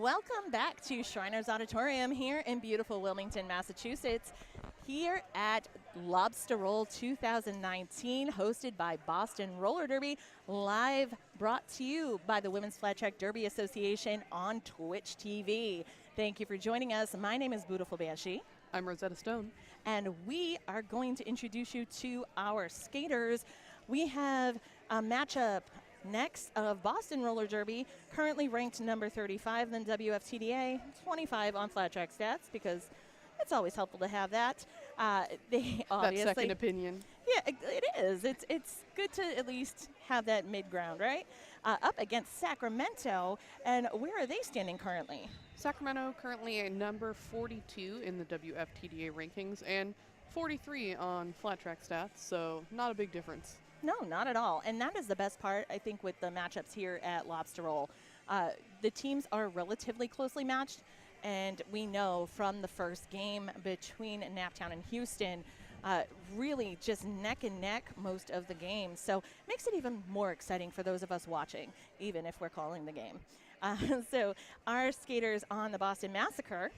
Welcome back to Shriners Auditorium here in beautiful Wilmington, Massachusetts. Here at Lobstah Roll 2019, hosted by Boston Roller Derby, live brought to you by the Women's Flat Track Derby Association on Twitch TV. Thank you for joining us. My name is Beautiful Banshee. I'm Rosetta Stone. And we are going to introduce you to our skaters. We have a matchup next of Boston Roller Derby, currently ranked number 35 in the WFTDA, 25 on flat track stats, because it's always helpful to have that. They obviously, that second opinion. Yeah, it is. It's good to at least have that mid-ground, right? Up against Sacramento, and where are they standing currently? Sacramento currently at number 42 in the WFTDA rankings and 43 on flat track stats, so not a big difference. No, not at all. And that is the best part, I think, with the matchups here at Lobstah Roll. The teams are relatively closely matched, and we know from the first game between Naptown and Houston, really just neck and neck most of the game. So it makes it even more exciting for those of us watching, even if we're calling the game. So our skaters on the Boston Massacre,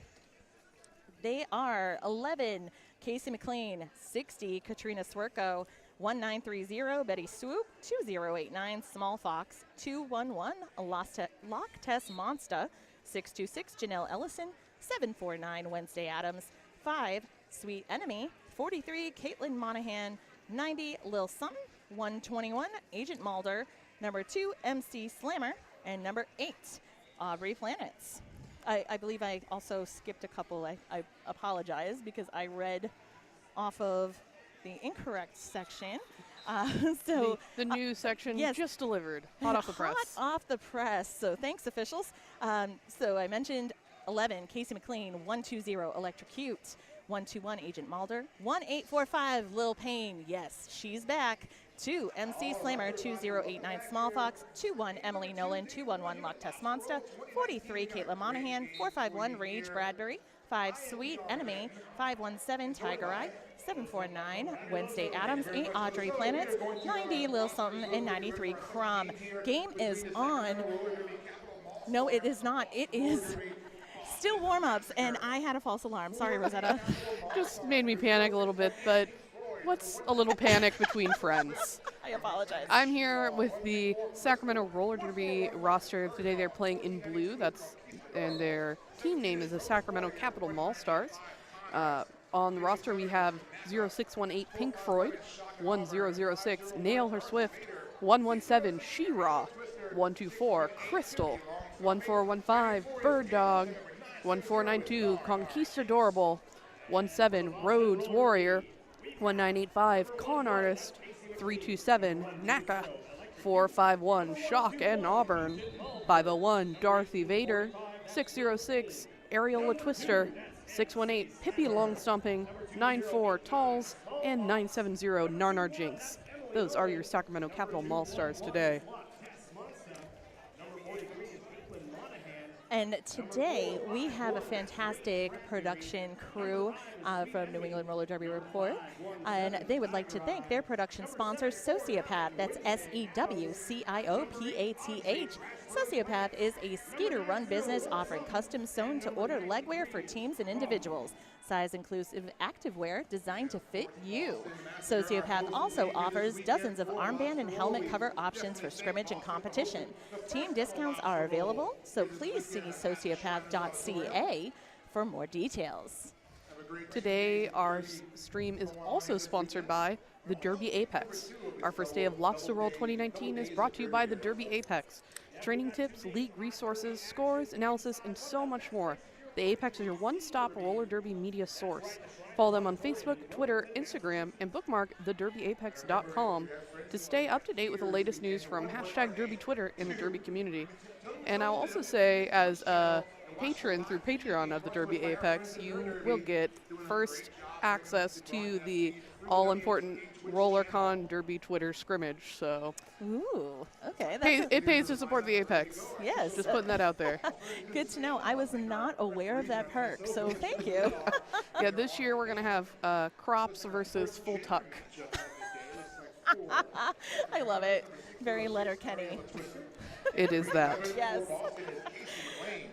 they are 11, Casey McLean, 60, Katrina Swerko, 1930, Betty Swoop, 2089, Small Fox, 211, Lock Tess Monsta, 626, Janelle Ellison, 749, Wednesday Adams, 5, Sweet Enemy, 43, Caitlin Monahan, 90, Lil Sutton, 121, Agent Mulder, number 2, MC Slammer, and number 8, Aubrey Planets. I believe I also skipped a couple. I apologize because I read off of the incorrect section. So the new section yes, just delivered, hot off the press. Hot off the press. So thanks, officials. So I mentioned 11, Casey McLean, 120, Electrocute, 121, Agent Mulder, 1845, Lil Payne. Yes, she's back. 2, MC Slammer, 2089, Small Fox, 21, Emily Nolan, 211, Lock Tess Monsta, 43, Caitlin Monahan, 451, Rage Bradbury, 5, Sweet Enemy, 517, Tiger Eye, 749, Wednesday Adams, 8, Audrey Planets, 90, Lil Something, and 93, Crum. Game is on. No, it is not. It is still warm-ups, and I had a false alarm. Sorry, Rosetta. Just made me panic a little bit, but what's a little panic between friends? I apologize. I'm here with the Sacramento Roller Derby roster. Today they're playing in blue. And their team name is the Sacramento Capital Mall Stars. On the roster we have 0618 Pink Freud, 1006 Nail Her Swift, 117 She-Ra, 124 Crystal, 1415 Bird Dog, 1492 Conquistadorable, 17 Rhodes Warrior, 1985 Con Artist, 327 Naka, 451 Shock and Auburn, 501 Dorothy Vader, 606 Ariel La Twister, 618 Pippi Longstomping, 94 Talls, and 970 Narnar Jinx. Those are your Sacramento Capital Mall Stars today. And today we have a fantastic production crew from New England Roller Derby Report, and they would like to thank their production sponsor, Sociopath. That's SEWCIOPATH. Sociopath is a skater-run business offering custom sewn-to-order legwear for teams and individuals. Size-inclusive activewear designed to fit you. Sociopath also offers dozens of armband and helmet cover options for scrimmage and competition. Team discounts are available, so please see sociopath.ca for more details. Today, our stream is also sponsored by the Derby Apex. Our first day of Lobstah Roll 2019 is brought to you by the Derby Apex. Training tips, league resources, scores, analysis, and so much more. The Apex is your one-stop roller derby media source. Follow them on Facebook, Twitter, Instagram, and bookmark thederbyapex.com to stay up to date with the latest news from #Derby Twitter in the Derby community. And I'll also say, as a patron through Patreon of the Derby Apex, you will get first access to the all-important RollerCon Derby Twitter scrimmage. So, ooh, okay. It pays to support the Apex. Yes. Just putting that out there. Good to know. I was not aware of that perk, so thank you. Yeah, this year we're going to have crops versus full tuck. I love it. Very Letterkenny. It is that. Yes.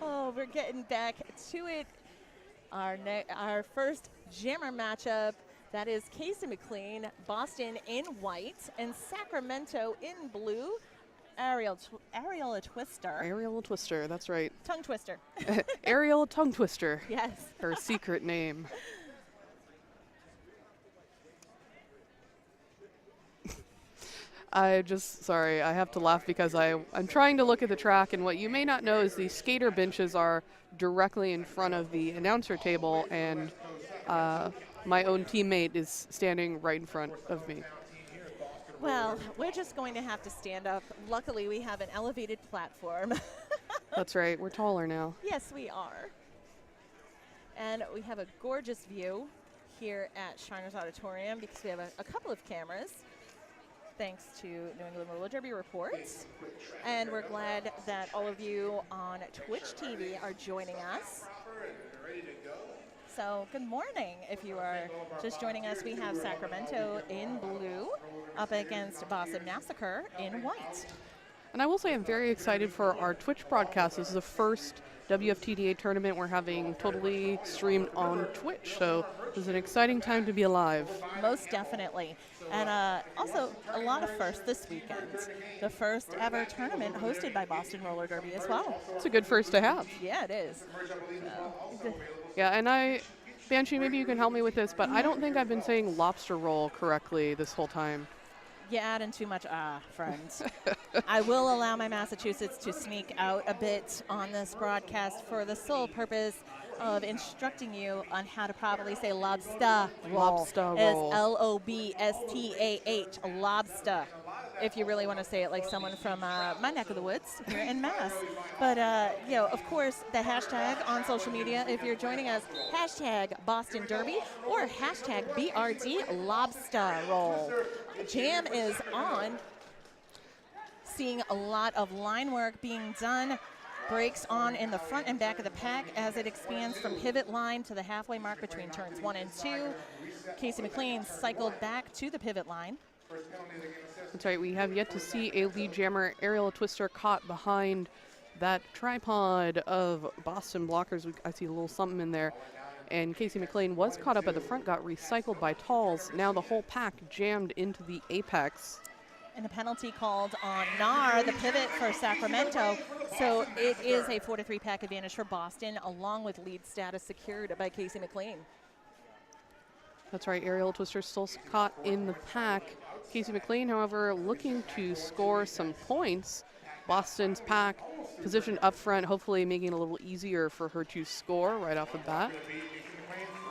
Oh, we're getting back to it. Our first Jammer matchup, that is Casey McLean, Boston in white, and Sacramento in blue. Ariel Twister. Ariel Twister, that's right. Tongue twister. Ariel Tongue Twister. Yes. Her secret name. Sorry, I have to laugh because I'm trying to look at the track, and what you may not know is the skater benches are directly in front of the announcer table, and my own teammate is standing right in front of me. Well, we're just going to have to stand up. Luckily, we have an elevated platform. That's right, we're taller now. Yes, we are. And we have a gorgeous view here at Shriners Auditorium because we have a couple of cameras, thanks to New England Roller Derby Reports. And we're glad that all of you on Twitch TV are joining us. So good morning. If you are just joining us, we have Sacramento in blue up against Boston Massacre in white. And I will say I'm very excited for our Twitch broadcast. This is the first WFTDA tournament we're having totally streamed on Twitch. So this is an exciting time to be alive. Most definitely. And also a lot of firsts this weekend. The first ever tournament hosted by Boston Roller Derby as well. It's a good first to have. Yeah, it is. Yeah, and Banshee, maybe you can help me with this, but I don't think I've been saying lobster roll correctly this whole time. You're adding too much friends. I will allow my Massachusetts to sneak out a bit on this broadcast for the sole purpose of instructing you on how to properly say lobster roll. Lobstah roll. It's Lobstah, lobster. If you really want to say it like someone from my neck of the woods here in Mass. But, of course, the hashtag on social media, if you're joining us, hashtag Boston Derby or hashtag BRD Lobster Roll. Jam is on. Seeing a lot of line work being done. Brakes on in the front and back of the pack as it expands from pivot line to the halfway mark between turns 1 and 2. Casey McLean cycled back to the pivot line. That's right, we have yet to see a lead jammer, Ariel Twister, caught behind that tripod of Boston blockers. I see a little something in there. And Casey McLean was caught up at the front, got recycled by Talls. Now the whole pack jammed into the apex. And a penalty called on Nar, the pivot for Sacramento. So it is a 4-3 pack advantage for Boston, along with lead status secured by Casey McLean. That's right, Ariel Twister still caught in the pack. Casey McLean, however, looking to score some points. Boston's pack positioned up front, hopefully making it a little easier for her to score right off the bat.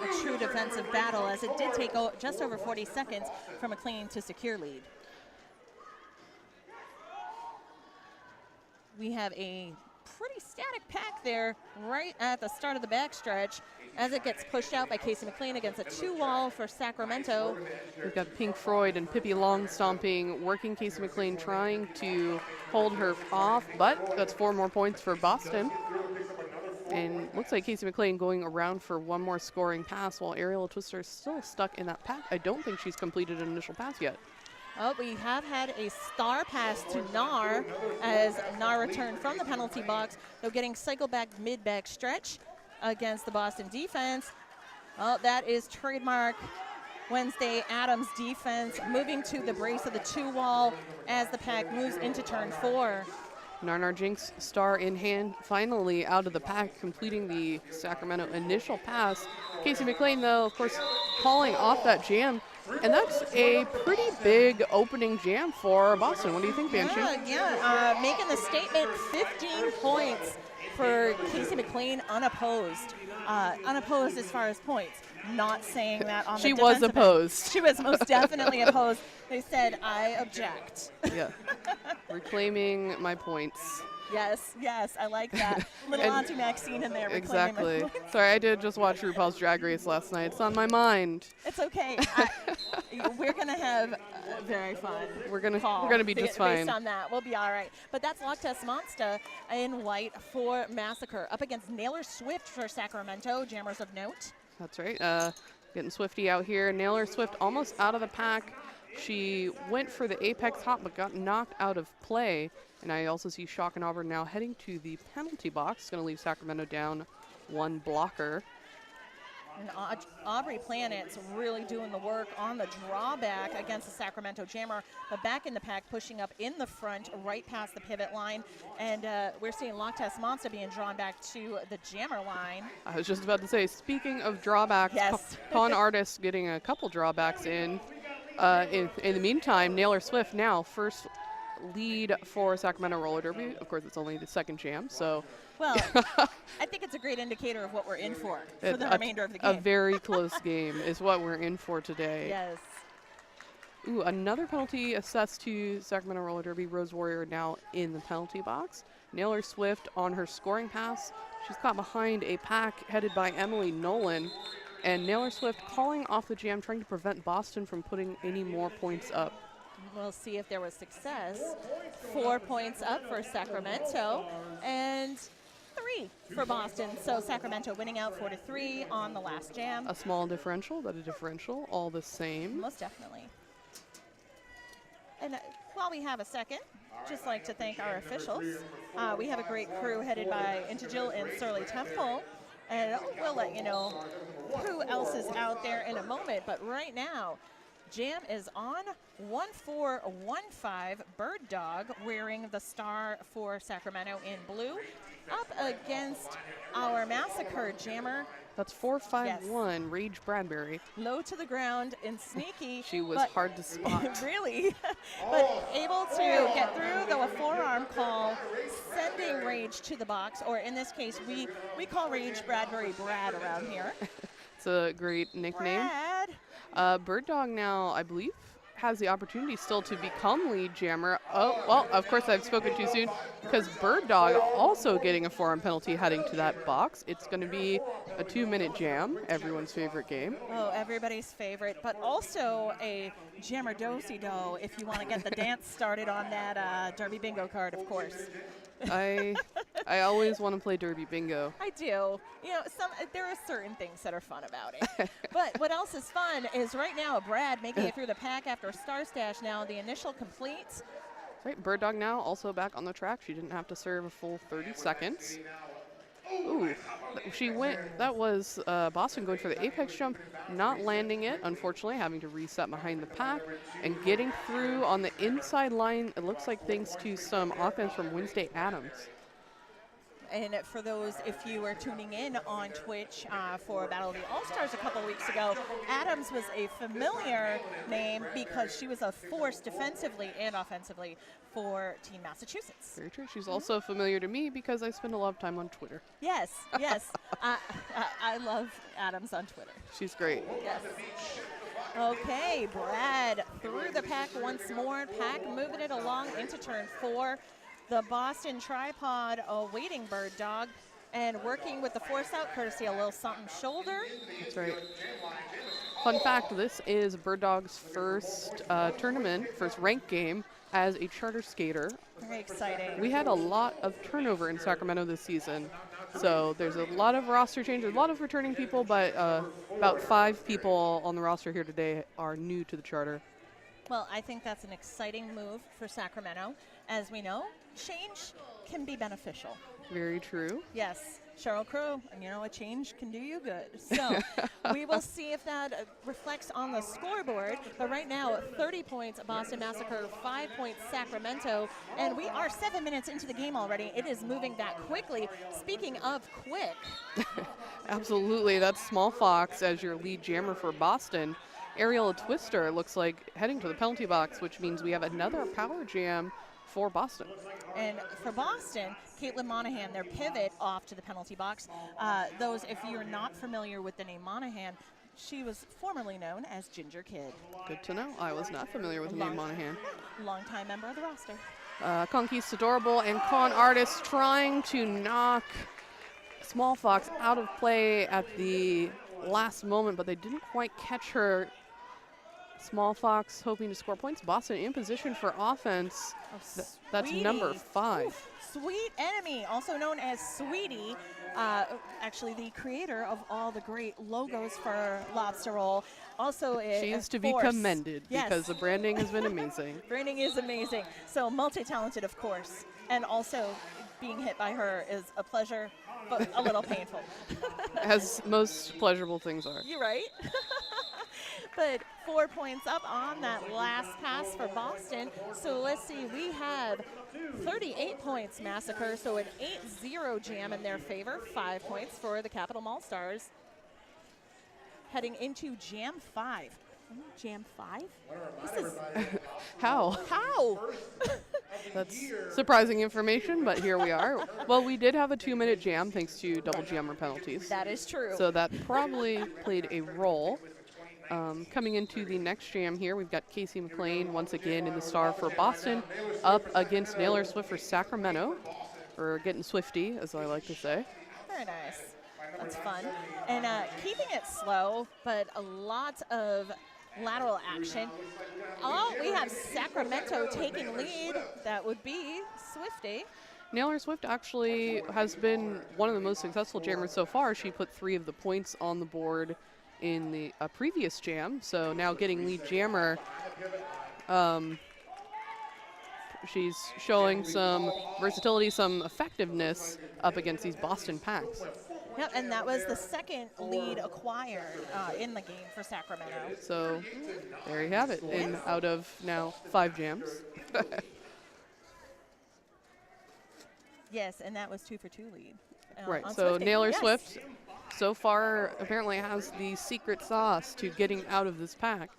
A true defensive battle, as it did take just over 40 seconds for McLean to secure lead. We have a pretty static pack there right at the start of the backstretch as it gets pushed out by Casey McLean against a 2-wall for Sacramento. We've got Pink Freud and Pippi Longstomping working Casey McLean, trying to hold her off, but that's 4 more points for Boston. And looks like Casey McLean going around for one more scoring pass while Ariel Twister is still stuck in that pack. I don't think she's completed an initial pass yet. Oh, we have had a star pass to Nar as Nar returned from the penalty box, though getting cycled back mid-back stretch against the Boston defense. Oh, that is trademark Wednesday Adams defense, moving to the brace of the 2-wall as the pack moves into turn 4. Narnar Jinx, star in hand, finally out of the pack, completing the Sacramento initial pass. Casey McLean, though, of course, calling off that jam. And that's a pretty big opening jam for Boston. What do you think, Banshee? Making the statement, 15 points for Casey McLean unopposed. Unopposed as far as points. Not saying that on she the was defensive opposed. End. She was most definitely opposed. They said, I object. Yeah. Reclaiming my points. Yes, I like that. Little Auntie Maxine in there. Exactly. Sorry, I did just watch RuPaul's Drag Race last night. It's on my mind. It's okay. We're gonna have very fun. We're gonna be just fine. Based on that, we'll be all right. But that's Loch Test Monster in white for Massacre up against Naylor Swift for Sacramento. Jammers of note. That's right. Getting Swifty out here. Naylor Swift almost out of the pack. She went for the apex hop but got knocked out of play. And I also see Shock and Auburn now heading to the penalty box. Going to leave Sacramento down 1 blocker. And Aubrey Planet's really doing the work on the drawback against the Sacramento Jammer, but back in the pack, pushing up in the front, right past the pivot line. And we're seeing Lobstah Monster being drawn back to the Jammer line. I was just about to say, speaking of drawbacks, yes. Con Artist getting a couple drawbacks in. In the meantime, Naylor Swift now first lead for Sacramento Roller Derby. Of course, it's only the second jam, so. Well, I think it's a great indicator of what we're in for the remainder of the game. A very close game is what we're in for today. Yes. Ooh, another penalty assessed to Sacramento Roller Derby. Rose Warrior now in the penalty box. Naylor Swift on her scoring pass. She's caught behind a pack headed by Emily Nolan. And Naylor Swift calling off the jam, trying to prevent Boston from putting any more points up. We'll see if there was success. 4 points up for Sacramento and 3 for Boston. So Sacramento winning out 4-3 on the last jam. A small differential, but a differential all the same. Most definitely. And while we have a second, just like to thank our officials. We have a great crew headed by Integil and Surly Temple. And we'll let you know who else is out there in a moment. But right now, jam is on 1-4-1-5. Bird Dog wearing the star for Sacramento in blue. Up against our Massacre jammer. That's 4-5-1, Yes. Rage Bradbury. Low to the ground and sneaky. She was hard to spot. Really, but able to get through, though a forearm call, sending Rage to the box, or in this case, we call Rage Bradbury Brad around here. It's a great nickname. Brad. Bird Dog now, I believe, has the opportunity still to become lead jammer. Oh, well, of course I've spoken too soon, because Bird Dog also getting a forearm penalty heading to that box. It's going to be a 2-minute jam, everyone's favorite game. Oh, everybody's favorite, but also a jammer do-si-do if you want to get the dance started on that Derby Bingo card, of course. I always want to play Derby Bingo. I do. You know, there are certain things that are fun about it. But what else is fun is right now Brad making it through the pack after Star Stash now, the initial complete. Right, Bird Dog now also back on the track. She didn't have to serve a full 30 seconds. Ooh, she went, that was Boston going for the apex jump, not landing it, unfortunately, having to reset behind the pack, and getting through on the inside line, it looks like thanks to some offense from Wednesday Adams. And for those, if you were tuning in on Twitch for Battle of the All-Stars a couple weeks ago, Adams was a familiar name because she was a force defensively and offensively for Team Massachusetts. Very true. She's also familiar to me because I spend a lot of time on Twitter. Yes, yes. I love Adams on Twitter. She's great. Yes. Okay, Brad through the pack once more. Pack moving it along into turn 4. The Boston tripod awaiting Bird Dog and working with the force out courtesy a little something shoulder. That's right. Fun fact, this is Bird Dog's first tournament, first ranked game as a charter skater. Very exciting. We had a lot of turnover in Sacramento this season. So there's a lot of roster changes, a lot of returning people, but about 5 people on the roster here today are new to the charter. Well, I think that's an exciting move for Sacramento. As we know, change can be beneficial. Very true. Yes, Cheryl Crow, and you know, a change can do you good. So we will see if that reflects on the scoreboard. But right now, 30 points, Boston Massacre, 5 points, Sacramento. And we are 7 minutes into the game already. It is moving that quickly. Speaking of quick. Absolutely, that's Small Fox as your lead jammer for Boston. Aerial Twister looks like heading to the penalty box, which means we have another power jam for Boston. And for Boston, Caitlin Monahan, their pivot off to the penalty box. Those, if you're not familiar with the name Monahan, she was formerly known as Ginger Kid. Good to know. I was not familiar with the name Monahan. Longtime member of the roster. Conquistadorable and Con Artist trying to knock Small Fox out of play at the last moment, but they didn't quite catch her. Small Fox hoping to score points. Boston in position for offense. Oh, That's number 5. Oof, Sweet Enemy, also known as Sweetie, actually the creator of all the great logos for Lobster Roll. Also, She is to be force. commended Yes. because the branding has been amazing. Branding is amazing. So multi-talented, of course. And also, being hit by her is a pleasure, but a little painful. As most pleasurable things are. You're right. But 4 points up on that last pass for Boston. So let's see, we have 38 points Massacre, so an 8-0 jam in their favor. 5 points for the Capital Mall Stars. Heading into Jam 5. Jam 5? This is How? how? That's surprising information, but here we are. Well, we did have a 2-minute jam thanks to double jammer penalties. That is true. So that probably played a role. Coming into the next jam here, we've got Casey McLean once again in the star for Boston, up against Naylor Swift for Sacramento, or getting Swifty, as I like to say. Very nice. That's fun. And keeping it slow, but a lot of lateral action. Oh, we have Sacramento taking lead. That would be Swifty. Naylor Swift actually has been one of the most successful jammers so far. She put 3 of the points on the board in the previous jam, so now getting lead jammer. She's showing some versatility, some effectiveness up against these Boston packs. Yep, and that was the second lead acquired in the game for Sacramento. So there you have it, in out of now 5 jams. Yes, and that was 2 for 2 lead. Right, on so Swifty. Naylor Yes. Swift so far apparently has the secret sauce to getting out of this pack.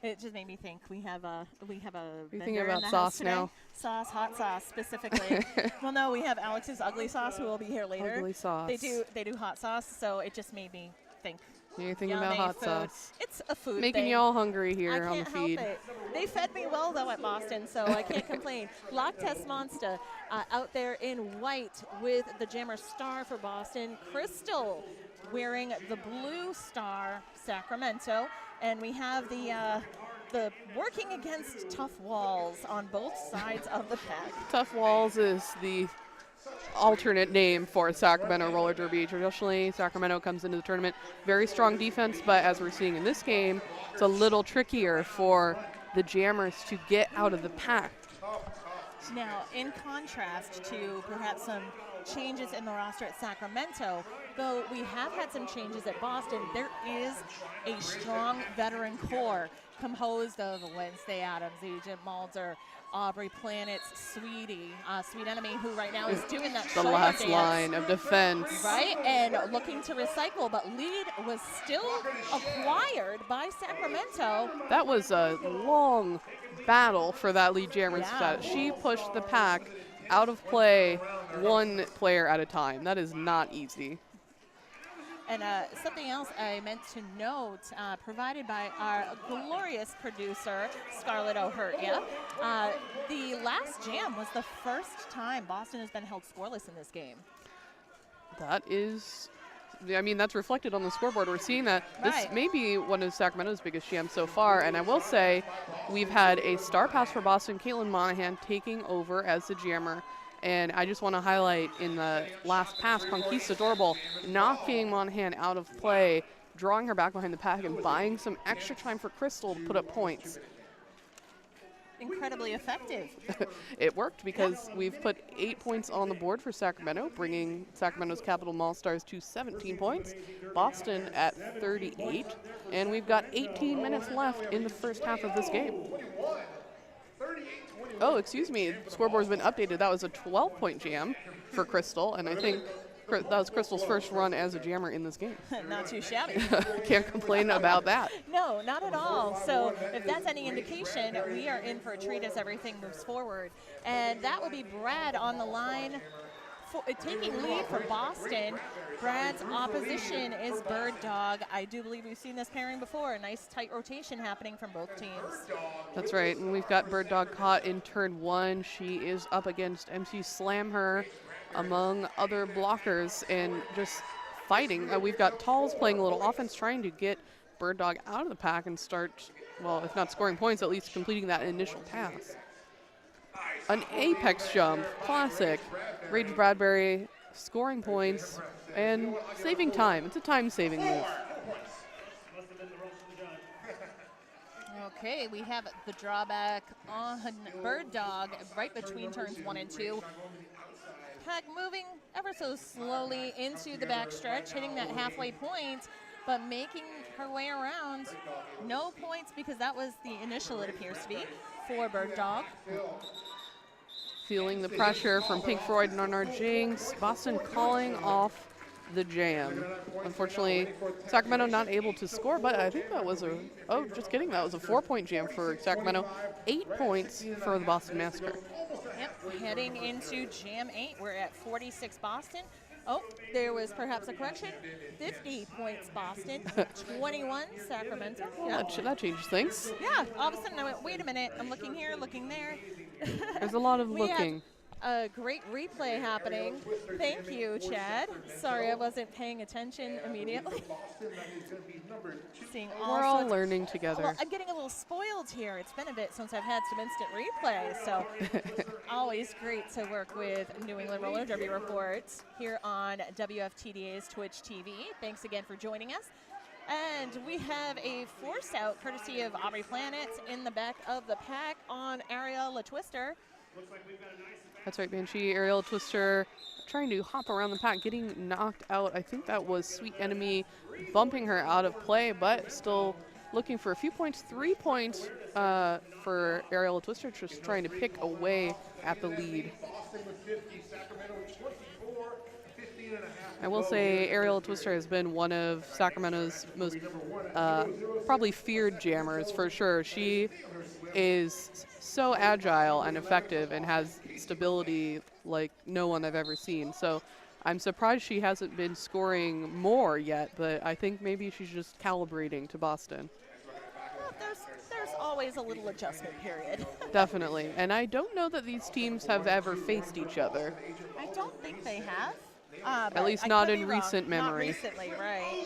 It just made me think we have a You vendor thinking in about the house sauce today. now? Sauce, hot sauce specifically. Well, no, we have Alex's ugly sauce who will be here later. Ugly sauce. They do hot sauce, so it just made me think. You're thinking about Yummy hot food. sauce. It's a food Making thing. y'all hungry here I on the can't help feed. it. They fed me well though at Boston, so I can't complain. Lock Test Monster out there in white with the jammer star for Boston. Crystal wearing the blue star Sacramento, and we have the working against tough walls on both sides of the pack. Tough Walls is the alternate name for Sacramento roller derby. Traditionally, Sacramento comes into the tournament very strong defense, but as we're seeing in this game, it's a little trickier for the jammers to get out of the pack. Now, in contrast to perhaps some changes in the roster at Sacramento, though we have had some changes at Boston, there is a strong veteran core composed of Wednesday Adams, Agent Mulder, Aubrey Planets, Sweetie, Sweet Enemy, who right now is doing that The shoulder last dance, line of defense. right? And looking to recycle, but lead was still acquired by Sacramento. That was a long battle for that lead jammer's Yeah. status. She pushed the pack out of play 1 player at a time. That is not easy. And something else I meant to note, provided by our glorious producer, Scarlett O'Hurtia, the last jam was the first time Boston has been held scoreless in this game. That is, I mean, that's reflected on the scoreboard. We're seeing that this Right. may be one of Sacramento's biggest jams so far. And I will say, we've had a star pass for Boston, Caitlin Monahan taking over as the jammer. And I just want to highlight in the last pass, Conquistador knocking Monahan out of play, drawing her back behind the pack and buying some extra time for Crystal to put up points. Incredibly effective. It worked because we've put 8 points on the board for Sacramento, bringing Sacramento's Capital Mall Stars to 17 points, Boston at 38, and we've got 18 minutes left in the first half of this game. Oh, excuse me, the scoreboard's been updated. That was a 12-point jam for Crystal, and I think that was Crystal's first run as a jammer in this game. Not too shabby. Can't complain about that. No, not at all. So if that's any indication, we are in for a treat as everything moves forward. And that would be Brad on the line, taking lead for Boston. Brad's opposition is Bird Dog. I do believe we've seen this pairing before. A nice tight rotation happening from both teams. That's right, and we've got Bird Dog caught in turn 1. She is up against MC Slam Her, among other blockers, and just fighting. We've got Talls playing a little offense, trying to get Bird Dog out of the pack and start, well, if not scoring points, at least completing that initial pass. An apex jump, classic. Rage Bradbury scoring points and saving time. It's a time-saving move. Okay, we have the drawback on Bird Dog right between turns 1 and 2. Pack moving ever so slowly into the backstretch, hitting that halfway point, but making her way around. No points because that was the initial, it appears to be, for Bird Dog. Feeling the pressure from Pink Floyd and Arnard Jinx. Boston calling off the jam. Unfortunately, Sacramento not able to score, but I think that was just kidding, that was a 4-point jam for Sacramento. 8 points for the Boston Massacre. Yep, heading into Jam 8, we're at 46 Boston. Oh, there was perhaps a correction. 50 points Boston, 21 Sacramento. Well, that changes things. Yeah, all of a sudden I went, wait a minute, I'm looking here, looking there. There's a lot of We looking. have a great replay happening. Thank you, Chad. Sorry I wasn't paying attention immediately. Seeing We're all sorts- learning together. Well, I'm getting a little spoiled here. It's been a bit since I've had some instant replay, so always great to work with New England Roller Derby Reports here on WFTDA's Twitch TV. Thanks again for joining us. And we have a force out courtesy of Aubrey Planet in the back of the pack on Ariella Twister. That's right, Banshee. Aerial Twister trying to hop around the pack, getting knocked out. I think that was Sweet Enemy bumping her out of play, but still looking for a few points. 3 points for Aerial Twister, just trying to pick away at the lead. I will say Aerial Twister has been one of Sacramento's most probably feared jammers for sure. She is so agile and effective and has stability like no one I've ever seen. So I'm surprised she hasn't been scoring more yet, but I think maybe she's just calibrating to Boston. Well, there's always a little adjustment period. Definitely. And I don't know that these teams have ever faced each other. I don't think they have. At least not in recent memory. Not recently, right.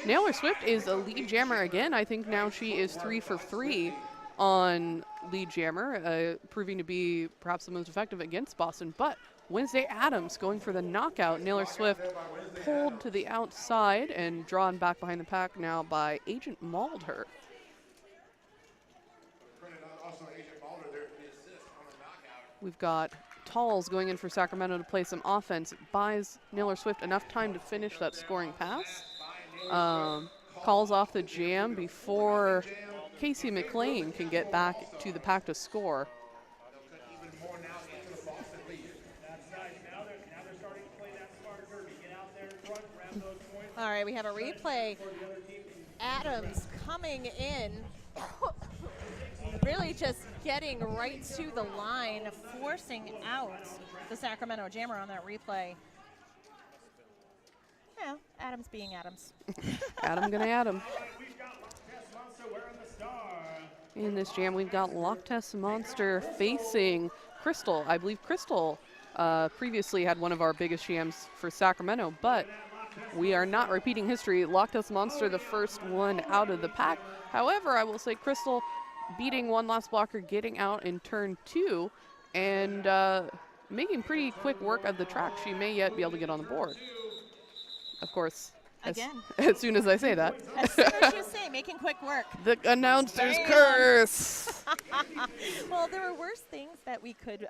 Naylor Swift is a lead jammer again. I think now she is 3 for 3 on lead jammer, proving to be perhaps the most effective against Boston. But Wednesday Adams going for the knockout. Naylor Swift pulled to the outside and drawn back behind the pack now by Agent Maldher. We've got Talls going in for Sacramento to play some offense. It buys Naylor Swift enough time to finish that scoring pass. Calls off the jam before Casey McLean can get back to the pack to score. All right, we have a replay. Adams coming in, really just getting right to the line, forcing out the Sacramento jammer on that replay. Yeah, Adams being Adams. Adam gonna Adam. In this jam, we've got Lobstah Monster facing Crystal. I believe Crystal previously had one of our biggest jams for Sacramento, but we are not repeating history. Lobstah Monster, the first one out of the pack. However, I will say Crystal beating one last blocker, getting out in turn 2, and making pretty quick work of the track. She may yet be able to get on the board. Of course, as soon as I say that. As soon as you say, making quick work. The announcer's curse. Well, there were worse things that we could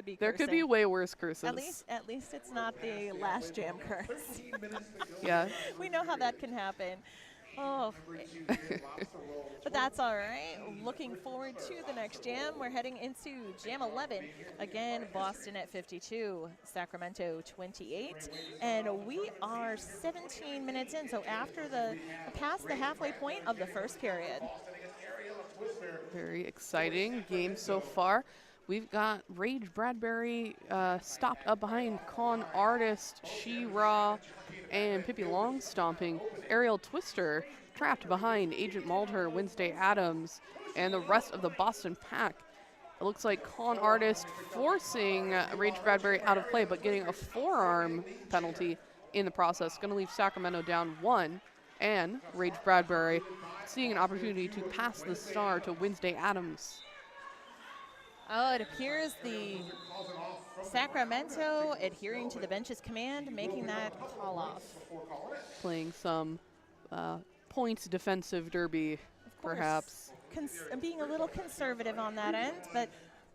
be There could be way worse curses. At least it's not the last jam curse. Yeah. We know how that can happen. Oh, but that's all right. Looking forward to the next jam. We're heading into Jam 11. Again, Boston at 52, Sacramento 28. And we are 17 minutes in, so after past the halfway point of the first period. Very exciting game so far. We've got Rage Bradbury stopped up behind Con Artist, She-Ra, and Pippi Longstomping. Aerial Twister trapped behind Agent Maldher, Wednesday Adams, and the rest of the Boston pack. It looks like Con Artist forcing Rage Bradbury out of play, but getting a forearm penalty in the process. Going to leave Sacramento down 1, and Rage Bradbury seeing an opportunity to pass the star to Wednesday Adams. Oh, it appears the Sacramento adhering to the bench's command, making that call off. Playing some points defensive derby, Of course, perhaps. being a little conservative on that end, but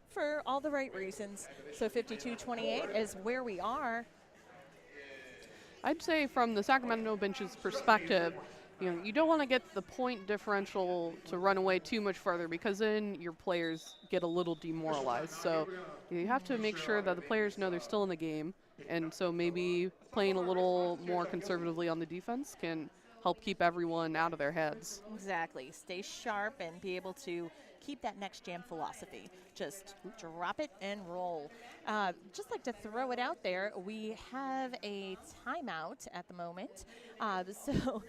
for all the right reasons. So 52-28 is where we are. I'd say from the Sacramento bench's perspective, you don't want to get the point differential to run away too much further because then your players get a little demoralized. So you have to make sure that the players know they're still in the game. And so maybe playing a little more conservatively on the defense can help keep everyone out of their heads. Exactly. Stay sharp and be able to keep that next jam philosophy. Just drop it and roll. Just like to throw it out there, we have a timeout at the moment. So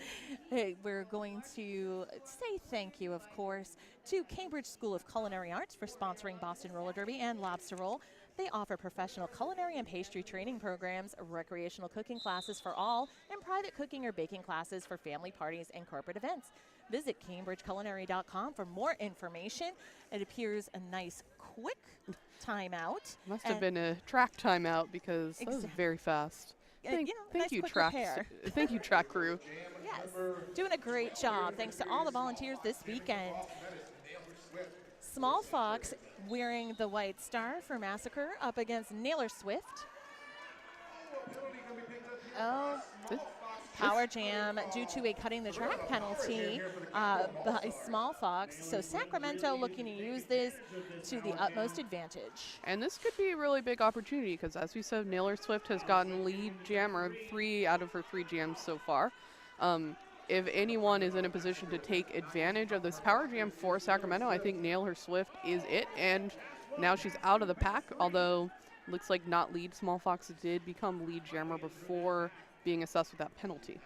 we're going to say thank you, of course, to Cambridge School of Culinary Arts for sponsoring Boston Roller Derby and Lobster Roll. They offer professional culinary and pastry training programs, recreational cooking classes for all, and private cooking or baking classes for family parties and corporate events. Visit CambridgeCulinary.com for more information. It appears a nice, quick timeout. Must have been a track timeout because that was very fast. Thank nice you, quick track. repair. Thank you, track crew. Yes, doing a great job. Thanks to all the volunteers this weekend. Small Fox wearing the white star for Massacre up against Naylor Swift. Oh, power jam due to a cutting the track penalty by Small Fox. So Sacramento looking to use this to the utmost advantage. And this could be a really big opportunity because, as we said, Naylor Swift has gotten lead jammer 3 out of her 3 jams so far. If anyone is in a position to take advantage of this power jam for Sacramento, I think Naylor Swift is it. And now she's out of the pack, although looks like not lead. Small Fox did become lead jammer before being assessed with that penalty.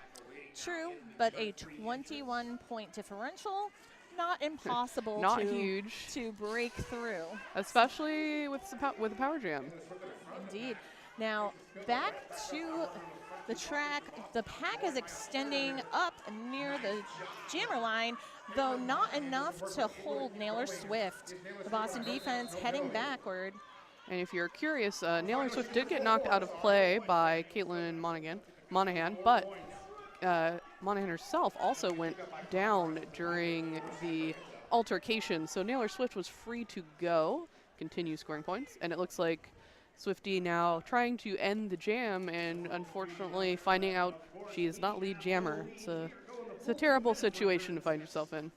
True, but a 21-point differential, not impossible not huge to break through. Especially with the power jam. Indeed. Now, back to the track. The pack is extending up near the jammer line, though not enough to hold Naylor Swift. The Boston defense heading backward. And if you're curious, Naylor Swift did get knocked out of play by Caitlin Monahan, but Monahan herself also went down during the altercation. So Naylor Swift was free to go, continue scoring points, and it looks like Swiftie now trying to end the jam and unfortunately finding out she is not lead jammer. It's a terrible situation to find yourself in.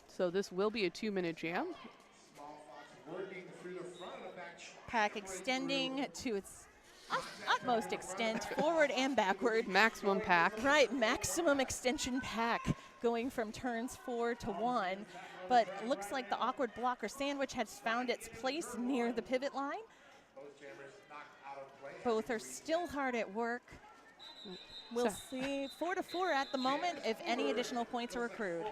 So this will be a 2-minute jam. Pack extending to its utmost extent, forward and backward. Maximum pack. Right, maximum extension pack going from turns 4 to 1. But looks like the awkward blocker sandwich has found its place near the pivot line. Both are still hard at work. We'll see 4-4 at the moment if any additional points are accrued.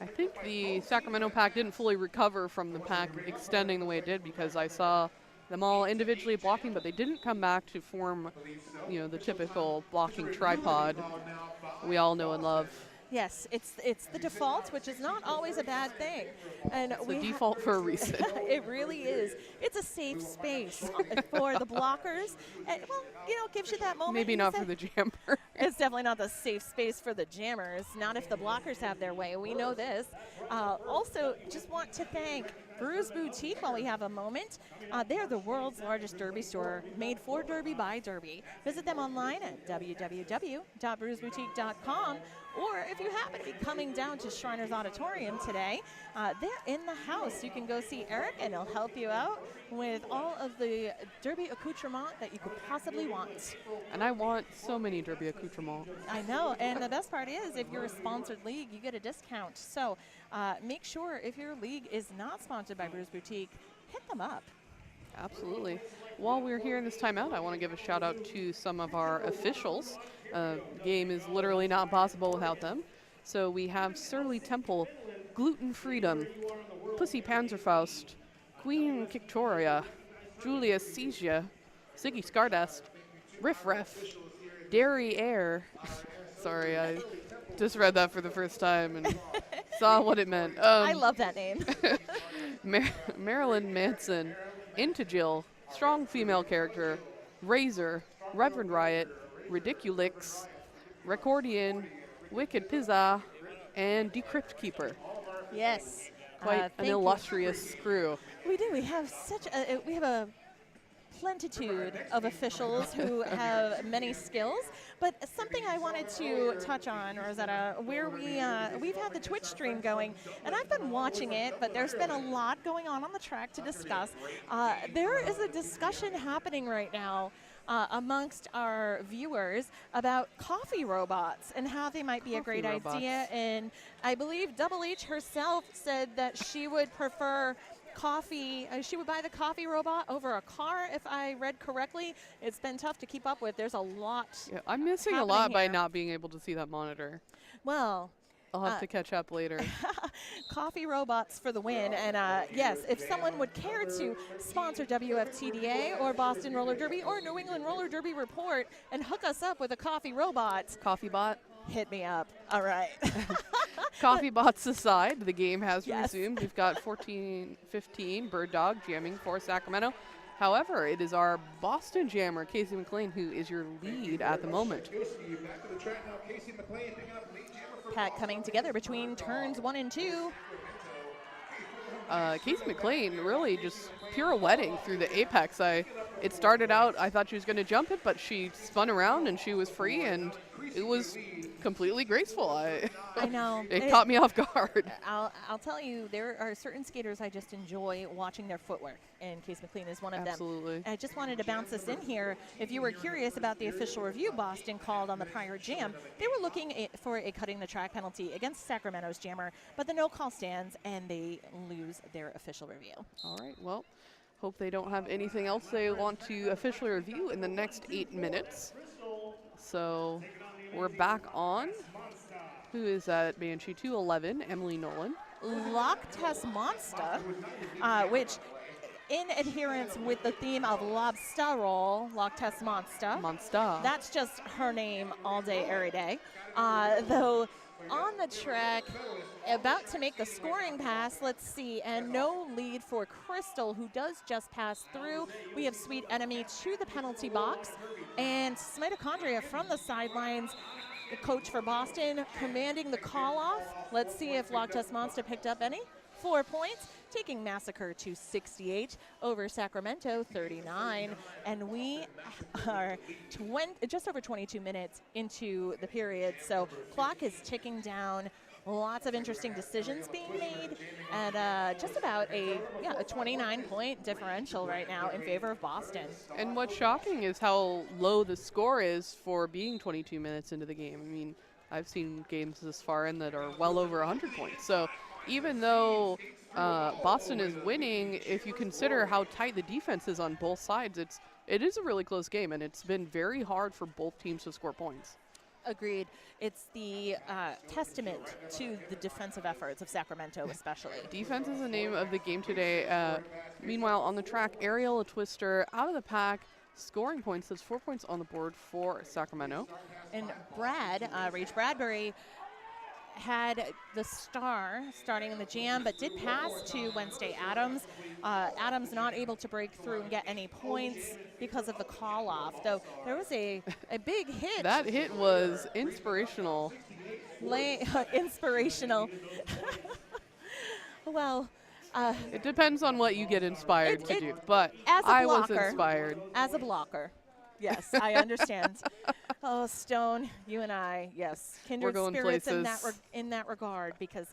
I think the Sacramento pack didn't fully recover from the pack extending the way it did because I saw them all individually blocking, but they didn't come back to form, the typical blocking tripod we all know and love. Yes, it's the default, which is not always a bad thing. And it's the default for a reason. It really is. It's a safe space for the blockers. And, gives you that moment. Maybe not for the jammer. It's definitely not the safe space for the jammers, not if the blockers have their way. We know this. Also, just want to thank Brews Boutique while we have a moment. They're the world's largest derby store, made for Derby by Derby. Visit them online at www.brewsboutique.com. Or if you happen to be coming down to Shriners Auditorium today, they're in the house. You can go see Eric, and he'll help you out with all of the derby accoutrement that you could possibly want. And I want so many derby accoutrements. I know, and the best part is if you're a sponsored league, you get a discount. So make sure if your league is not sponsored by Brews Boutique, hit them up. Absolutely. While we're here in this timeout, I want to give a shout out to some of our officials. The game is literally not possible without them. So we have Surly Temple, Gluten Freedom, Pussy Panzerfaust, Queen Victoria, Julia Sesia, Ziggy Stardust, Riff Raff, Dairy Air. Sorry, I just read that for the first time and saw what it meant. I love that name. Marilyn Manson, Into Jill, strong female character, Razor, Reverend Riot, Ridiculix, Recordian, Wicked Pizza, and Decrypt Keeper. Yes. Quite an thank you. illustrious crew. We do. We have we have a plentitude of officials who have many skills. But something I wanted to touch on, Rosetta, where we've had the Twitch stream going, and I've been watching it, but there's been a lot going on the track to discuss. There is a discussion happening right now amongst our viewers about coffee robots and how they might be a great idea. And I believe Double H herself said that she would prefer coffee. She would buy the coffee robot over a car, if I read correctly. It's been tough to keep up with. There's a lot. Yeah, I'm missing a lot by not being able to see that monitor. Well, I'll have to catch up later. Coffee robots for the win. And yes, if someone would care to sponsor WFTDA or Boston Roller Derby or New England Roller Derby Report and hook us up with a coffee robot. Coffee bot? Hit me up. All right. Coffee bots aside, the game has resumed. We've got 14-15 Bird Dog jamming for Sacramento. However, it is our Boston jammer, Casey McLean, who is your lead at the moment. Pat coming together between turns 1 and 2. Casey McLean really just pirouetting through the apex. It started out, I thought she was going to jump it, but she spun around and she was free, and it was completely graceful. I know. It caught me off guard. I'll tell you, there are certain skaters I just enjoy watching their footwork, and Casey McLean is one of them. Absolutely. I just wanted to bounce this in here. If you were curious about the official review Boston called on the prior jam, they were looking for a cutting the track penalty against Sacramento's jammer, but the no call stands, and they lose their official review. All right, well, hope they don't have anything else they want to officially review in the next 8 minutes. So we're back on. Who is at Banshee 211? Emily Nolan. Lobstah, which in adherence with the theme of Lobstah roll, Lobstah Monster. That's just her name all day, every day. Though on the track, about to make the scoring pass, let's see, and no lead for Crystal, who does just pass through. We have Sweet Enemy to the penalty box, and Mitochondria from the sidelines. The coach for Boston commanding the call off. Let's see if Lobstah Monster picked up any. 4 points, taking Massacre to 68 over Sacramento 39. And we are just over 22 minutes into the period. So clock is ticking down. Lots of interesting decisions being made, and just about a 29-point differential right now in favor of Boston. And what's shocking is how low the score is for being 22 minutes into the game. I mean, I've seen games this far in that are well over 100 points. So even though Boston is winning, if you consider how tight the defense is on both sides, it is a really close game, and it's been very hard for both teams to score points. Agreed. It's the testament to the defensive efforts of Sacramento, especially. Defense is the name of the game today. Meanwhile, on the track, Ariel, a twister, out of the pack, scoring points. There's 4 points on the board for Sacramento. And Brad, Rage Bradbury, had the star starting in the jam, but did pass to Wednesday Adams. Adams not able to break through and get any points because of the call-off, though there was a big hit. That hit was inspirational. Inspirational. Well, it depends on what you get inspired to do, but I was inspired. As a blocker. Yes, I understand. Oh, Stone, you and I, yes, kindred spirits in that regard, because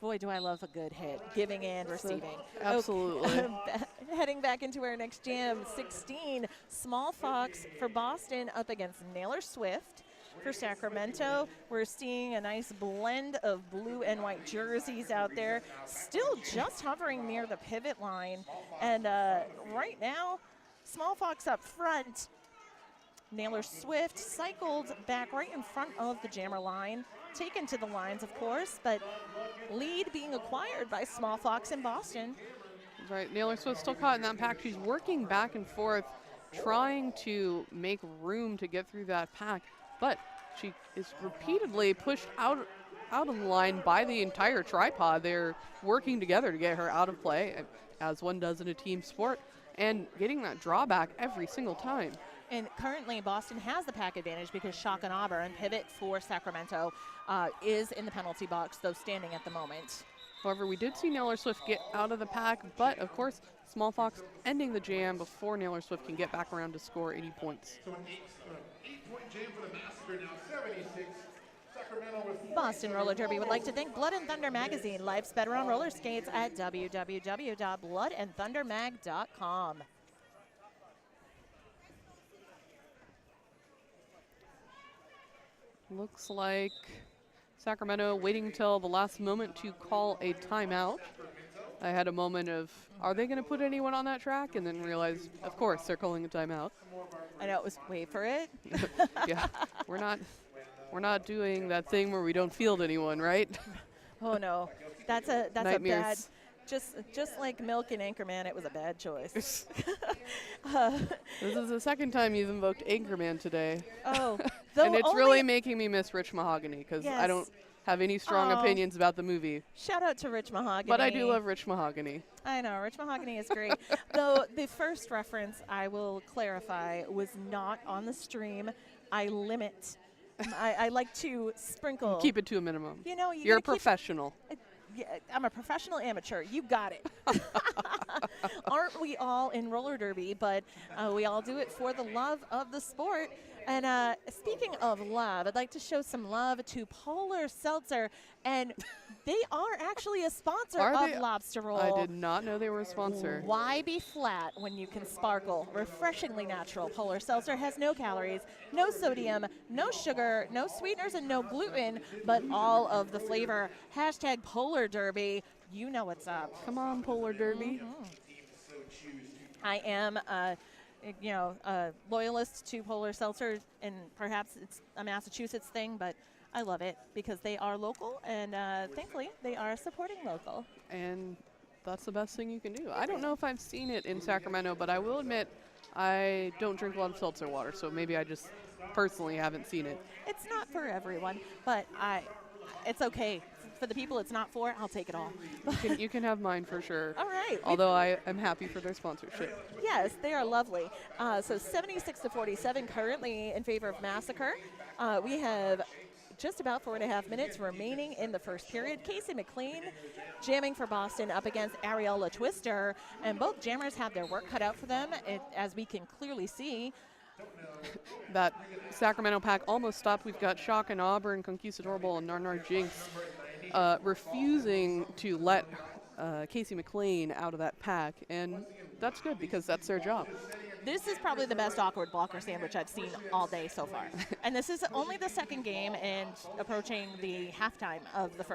boy, do I love a good hit, giving and receiving. Absolutely. Okay. Heading back into our next jam, 16, Small Fox for Boston up against Naylor Swift for Sacramento. We're seeing a nice blend of blue and white jerseys out there, still just hovering near the pivot line. And right now, Small Fox up front. Naylor Swift cycled back right in front of the jammer line, taken to the lines, of course, but lead being acquired by Small Fox in Boston. Right, Naylor Swift still caught in that pack. She's working back and forth, trying to make room to get through that pack, but she is repeatedly pushed out out of the line by the entire tripod. They're working together to get her out of play, as one does in a team sport, and getting that drawback every single time. And currently, Boston has the pack advantage because Shock and Auburn, pivot for Sacramento, is in the penalty box, though standing at the moment. However, we did see Naylor Swift get out of the pack, but of course, Small Fox ending the jam before Naylor Swift can get back around to score any points. So an 8-point jam for the Massacre now, 76. Sacramento with 4. Boston Roller Derby would like to thank Blood and Thunder Magazine. Life's better on roller skates at www.bloodandthundermag.com. Looks like Sacramento waiting till the last moment to call a timeout. I had a moment of, are they going to put anyone on that track? And then realized, of course, they're calling a timeout. I know, it was wait for it. Yeah, we're not doing that thing where we don't field anyone, right? Oh no, that's a Nightmares. bad. Just like Milk and Anchorman, it was a bad choice. This is the second time you've invoked Anchorman today. Oh, And it's really making me miss Rich Mahogany because I Yes. don't have any strong opinions about the movie. Shout out to Rich Mahogany. But I do love Rich Mahogany. I know, Rich Mahogany is great. Though the first reference, I will clarify, was not on the stream. I limit. I like to sprinkle. Keep it to a minimum. You know, You're a gotta keep professional. Yeah, I'm a professional amateur. You got it. Aren't we all in roller derby? But we all do it for the love of the sport. And speaking of love, I'd like to show some love to Polar Seltzer. And they are actually a sponsor of Lobster Roll. I did not know they were a sponsor. Why be flat when you can sparkle? Refreshingly natural. Polar Seltzer has no calories, no sodium, no sugar, no sweeteners, and no gluten, but all of the flavor. Hashtag Polar Derby. You know what's up. Come on, Polar Derby. I am a loyalist to Polar Seltzer, and perhaps it's a Massachusetts thing, but I love it because they are local, and thankfully they are supporting local. And that's the best thing you can do. I don't know if I've seen it in Sacramento, but I will admit I don't drink a lot of seltzer water, so maybe I just personally haven't seen it. It's not for everyone, but it's okay. For the people it's not for, I'll take it all. You can have mine for sure. All right. Although I am happy for their sponsorship. Yes, they are lovely. So 76-47 currently in favor of Massacre. We have just about 4.5 minutes remaining in the first period. Casey McLean jamming for Boston up against Ariella Twister, and both jammers have their work cut out for them, as we can clearly see. That Sacramento pack almost stopped. We've got Shock and Auburn, Conquistador Bowl, and Narnar Jinx refusing to let Casey McLean out of that pack, and that's good because that's their job. This is probably the best awkward blocker sandwich I've seen all day so far. And this is only the second game and approaching the halftime of the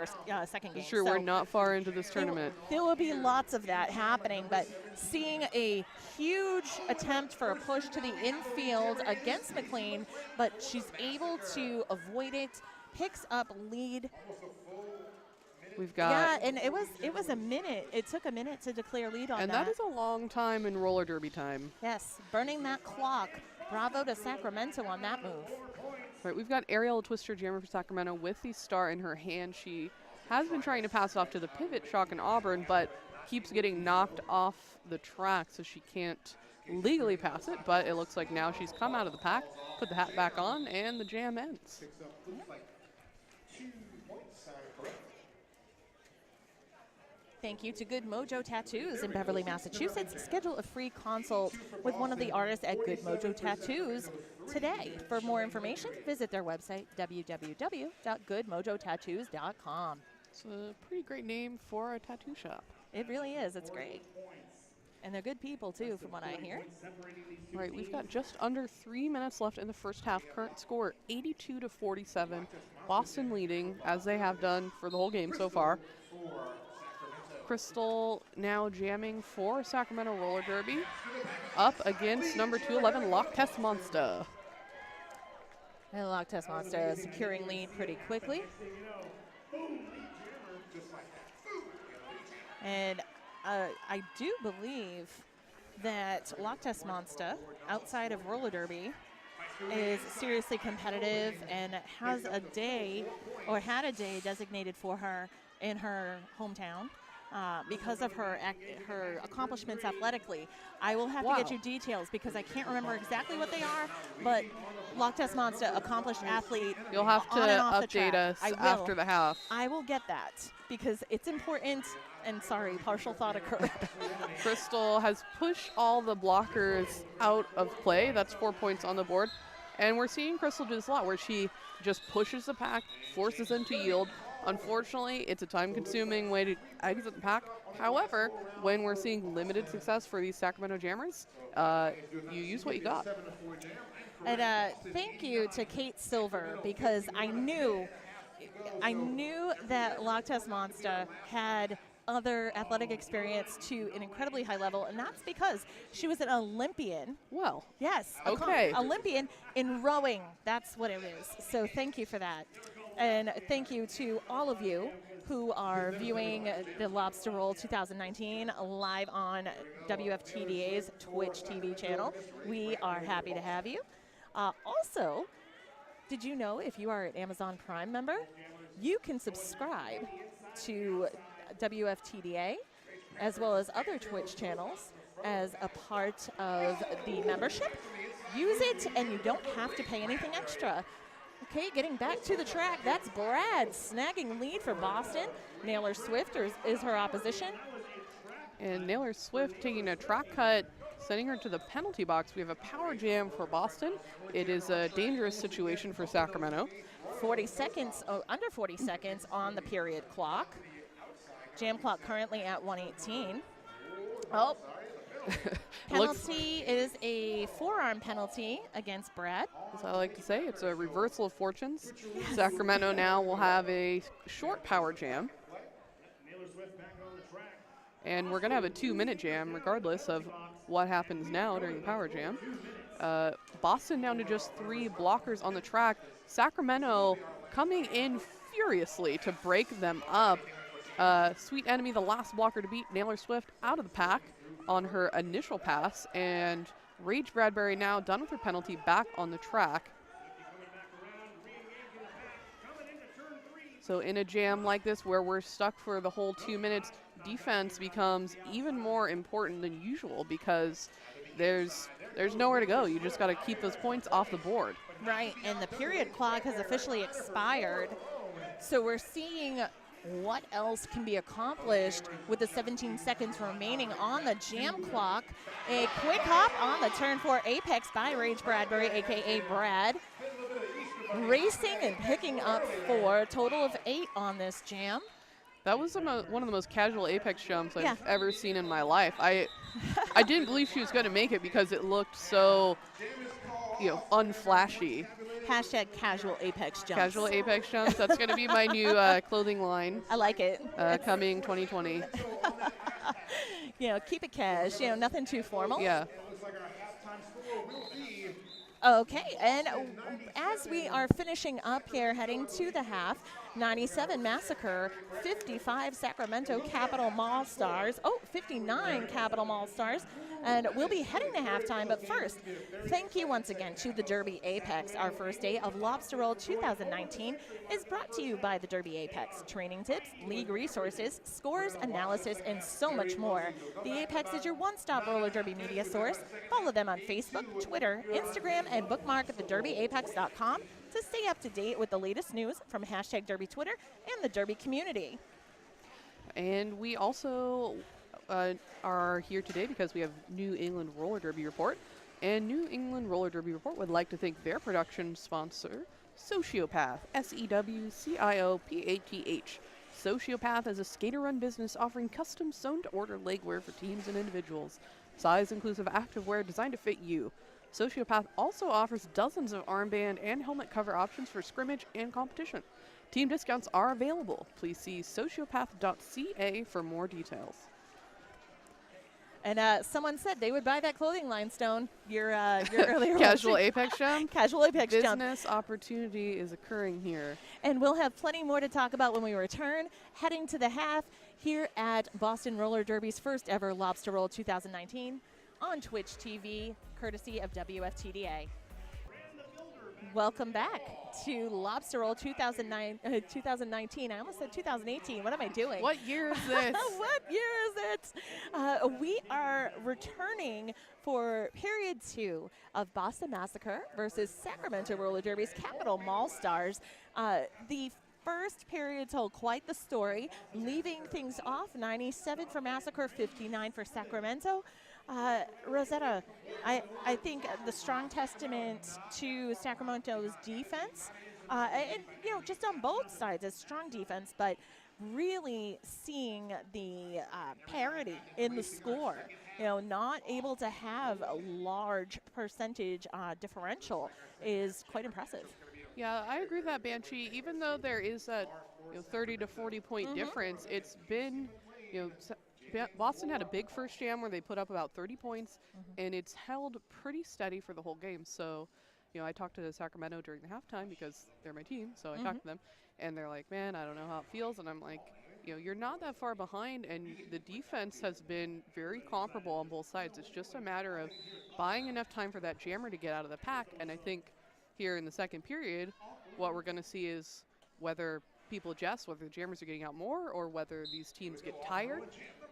second game. Sure, so we're not far into this tournament. There will be lots of that happening, but seeing a huge attempt for a push to the infield against McLean, but she's able to avoid it, picks up lead. We've got and it was a minute. It took a minute to declare lead on that. And that is a long time in roller derby time. Yes, burning that clock. Bravo to Sacramento on that move. Right, we've got Ariella Twister jammer for Sacramento with the star in her hand. She has been trying to pass off to the pivot Shock and Auburn, but keeps getting knocked off the track, so she can't legally pass it. But it looks like now she's come out of the pack, put the hat back on, and the jam ends. Thank you to Good Mojo Tattoos in Beverly, Massachusetts. Schedule a free consult with one of the artists at Good Mojo Tattoos today. For more information, visit their website, www.goodmojotattoos.com. It's a pretty great name for a tattoo shop. It really is. It's great. And they're good people, too, from what I hear. All right, we've got just under 3 minutes left in the first half. Current score 82-47. Boston leading, as they have done for the whole game so far. Crystal now jamming for Sacramento Roller Derby up against number 211 Lobstah Monster. And Lobstah Monster securing lead pretty quickly. And I do believe that Lobstah Monster, outside of roller derby, is seriously competitive and has a day, or had a day designated for her in her hometown. Because of her accomplishments athletically. I will have to get Wow. you details because I can't remember exactly what they are, but Lobstah Monster, accomplished athlete, You'll have to on and off the update track. us I will. after the half. I will get that because it's important. And sorry, partial thought occurred. Crystal has pushed all the blockers out of play. That's 4 points on the board. And we're seeing Crystal do this a lot where she just pushes the pack, forces them to yield. Unfortunately, it's a time-consuming way to exit the pack. However, when we're seeing limited success for these Sacramento Jammers, you use what you got. And thank you to Kate Silver because I knew that Lobstah Monster had other athletic experience to an incredibly high level, and that's because she was an Olympian. Well, Yes, okay. Olympian in rowing. That's what it is. So thank you for that. And thank you to all of you who are viewing the Lobster Roll 2019 live on WFTDA's Twitch TV channel. We are happy to have you. Also, did you know if you are an Amazon Prime member, you can subscribe to WFTDA as well as other Twitch channels as a part of the membership. Use it and you don't have to pay anything extra. Okay, getting back to the track, that's Brad snagging lead for Boston. Naylor Swift is her opposition. And Naylor Swift taking a track cut, sending her to the penalty box. We have a power jam for Boston. It is a dangerous situation for Sacramento. 40 seconds, under 40 seconds on the period clock. Jam clock currently at 1:18. Oh, penalty is a forearm penalty against Brad. As I like to say, it's a reversal of fortunes. Sacramento now will have a short power jam. And we're going to have a 2-minute jam regardless of what happens now during the power jam. Boston down to just 3 blockers on the track. Sacramento coming in furiously to break them up. Sweet Enemy, the last blocker to beat Naylor Swift out of the pack on her initial pass. And Rage Bradbury now done with her penalty back on the track. So in a jam like this where we're stuck for the whole 2 minutes, defense becomes even more important than usual because there's nowhere to go. You just got to keep those points off the board. Right, and the period clock has officially expired. So we're seeing what else can be accomplished with the 17 seconds remaining on the jam clock. A quick hop on the turn 4 apex by Rage Bradbury, a.k.a. Brad. Racing and picking up 4, total of 8 on this jam. That was one of the most casual apex jumps I've Yeah. ever seen in my life. I didn't believe she was going to make it because it looked so, unflashy. Hashtag casual apex jumps. Casual apex jumps. That's going to be my new clothing line. I like it. Coming 2020. Keep it cash. Nothing too formal. Yeah. Okay, and as we are finishing up here, heading to the half, 97 Massacre, 55 Sacramento Capital Mall Stars, 59 Capital Mall Stars, and we'll be heading to halftime, but first, thank you once again to the Derby Apex. Our first day of Lobster Roll 2019 is brought to you by the Derby Apex. Training tips, league resources, scores, analysis, and so much more. The Apex is your one-stop roller derby media source. Follow them on Facebook, Twitter, Instagram, and bookmark at thederbyapex.com to stay up to date with the latest news from hashtag Derby Twitter and the Derby community. And we also are here today because we have New England Roller Derby Report. And New England Roller Derby Report would like to thank their production sponsor, Sociopath, SEWCIOPATH. Sociopath is a skater-run business offering custom sewn-to-order legwear for teams and individuals. Size-inclusive activewear designed to fit you. Sociopath also offers dozens of armband and helmet cover options for scrimmage and competition. Team discounts are available. Please see sociopath.ca for more details. And someone said they would buy that clothing line, Stone. Your earlier Casual apex jump. Casual apex jump. Business opportunity is occurring here. And we'll have plenty more to talk about when we return, heading to the half here at Boston Roller Derby's first ever Lobster Roll 2019 on Twitch TV, courtesy of WFTDA. Welcome back to Lobster Roll 2019. I almost said 2018. What am I doing? What year is this? What year is it? We are returning for period 2 of Boston Massacre versus Sacramento Roller Derby's Capital Mall Stars. The first period told quite the story, leaving things off 97 for Massacre, 59 for Sacramento. Rosetta, I think the strong testament to Sacramento's defense, and just on both sides, a strong defense, but really seeing the parity in the score. Not able to have a large percentage differential is quite impressive. Yeah, I agree with that, Banshee. Even though there is that 30 to 40 point difference, it's been Boston had a big first jam where they put up about 30 points, and it's held pretty steady for the whole game. So, I talked to Sacramento during the halftime because they're my team, so I talked to them, and they're like, man, I don't know how it feels. And I'm like, you're not that far behind, and the defense has been very comparable on both sides. It's just a matter of buying enough time for that jammer to get out of the pack. And I think here in the second period, what we're going to see is whether people adjust, whether the jammers are getting out more or whether these teams get tired.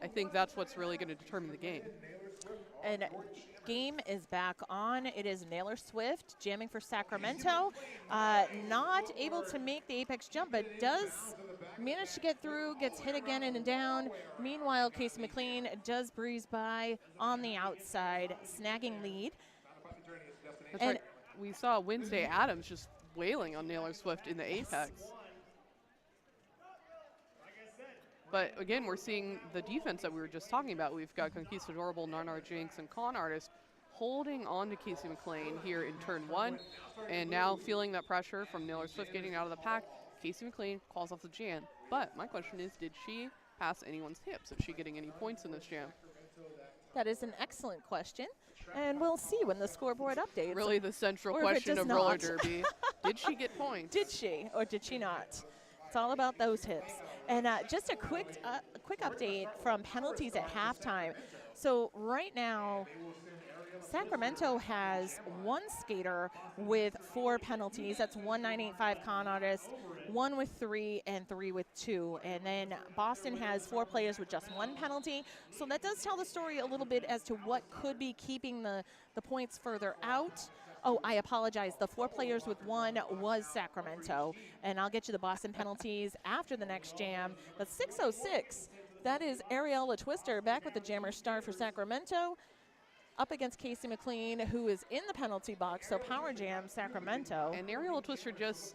I think that's what's really going to determine the game. And game is back on. It is Naylor Swift jamming for Sacramento. Not able to make the apex jump, but does manage to get through, gets hit again and down. Meanwhile, Casey McLean does breeze by on the outside, snagging lead. That's right. We saw Wednesday Adams just wailing on Naylor Swift in the apex. But again, we're seeing the defense that we were just talking about. We've got Conquistadorable, Narnar Jinx, and Con Artist holding on to Casey McLean here in turn 1. And now feeling that pressure from Naylor Swift getting out of the pack, Casey McLean calls off the jam. But my question is, did she pass anyone's hips? Is she getting any points in this jam? That is an excellent question. And we'll see when the scoreboard updates. Really the central question of roller derby. Did she get points? Did she or did she not? It's all about those hips. And just a quick update from penalties at halftime. So right now, Sacramento has one skater with 4 penalties. That's 1985 Con Artist, 1 with 3, and 3 with 2. And then Boston has 4 players with just 1 penalty. So that does tell the story a little bit as to what could be keeping the points further out. Oh, I apologize. The 4 players with 1 was Sacramento. And I'll get you the Boston penalties after the next jam. But 6:06, that is Ariella Twister back with the jammer star for Sacramento, up against Casey McLean, who is in the penalty box. So power jam Sacramento. And Ariella Twister just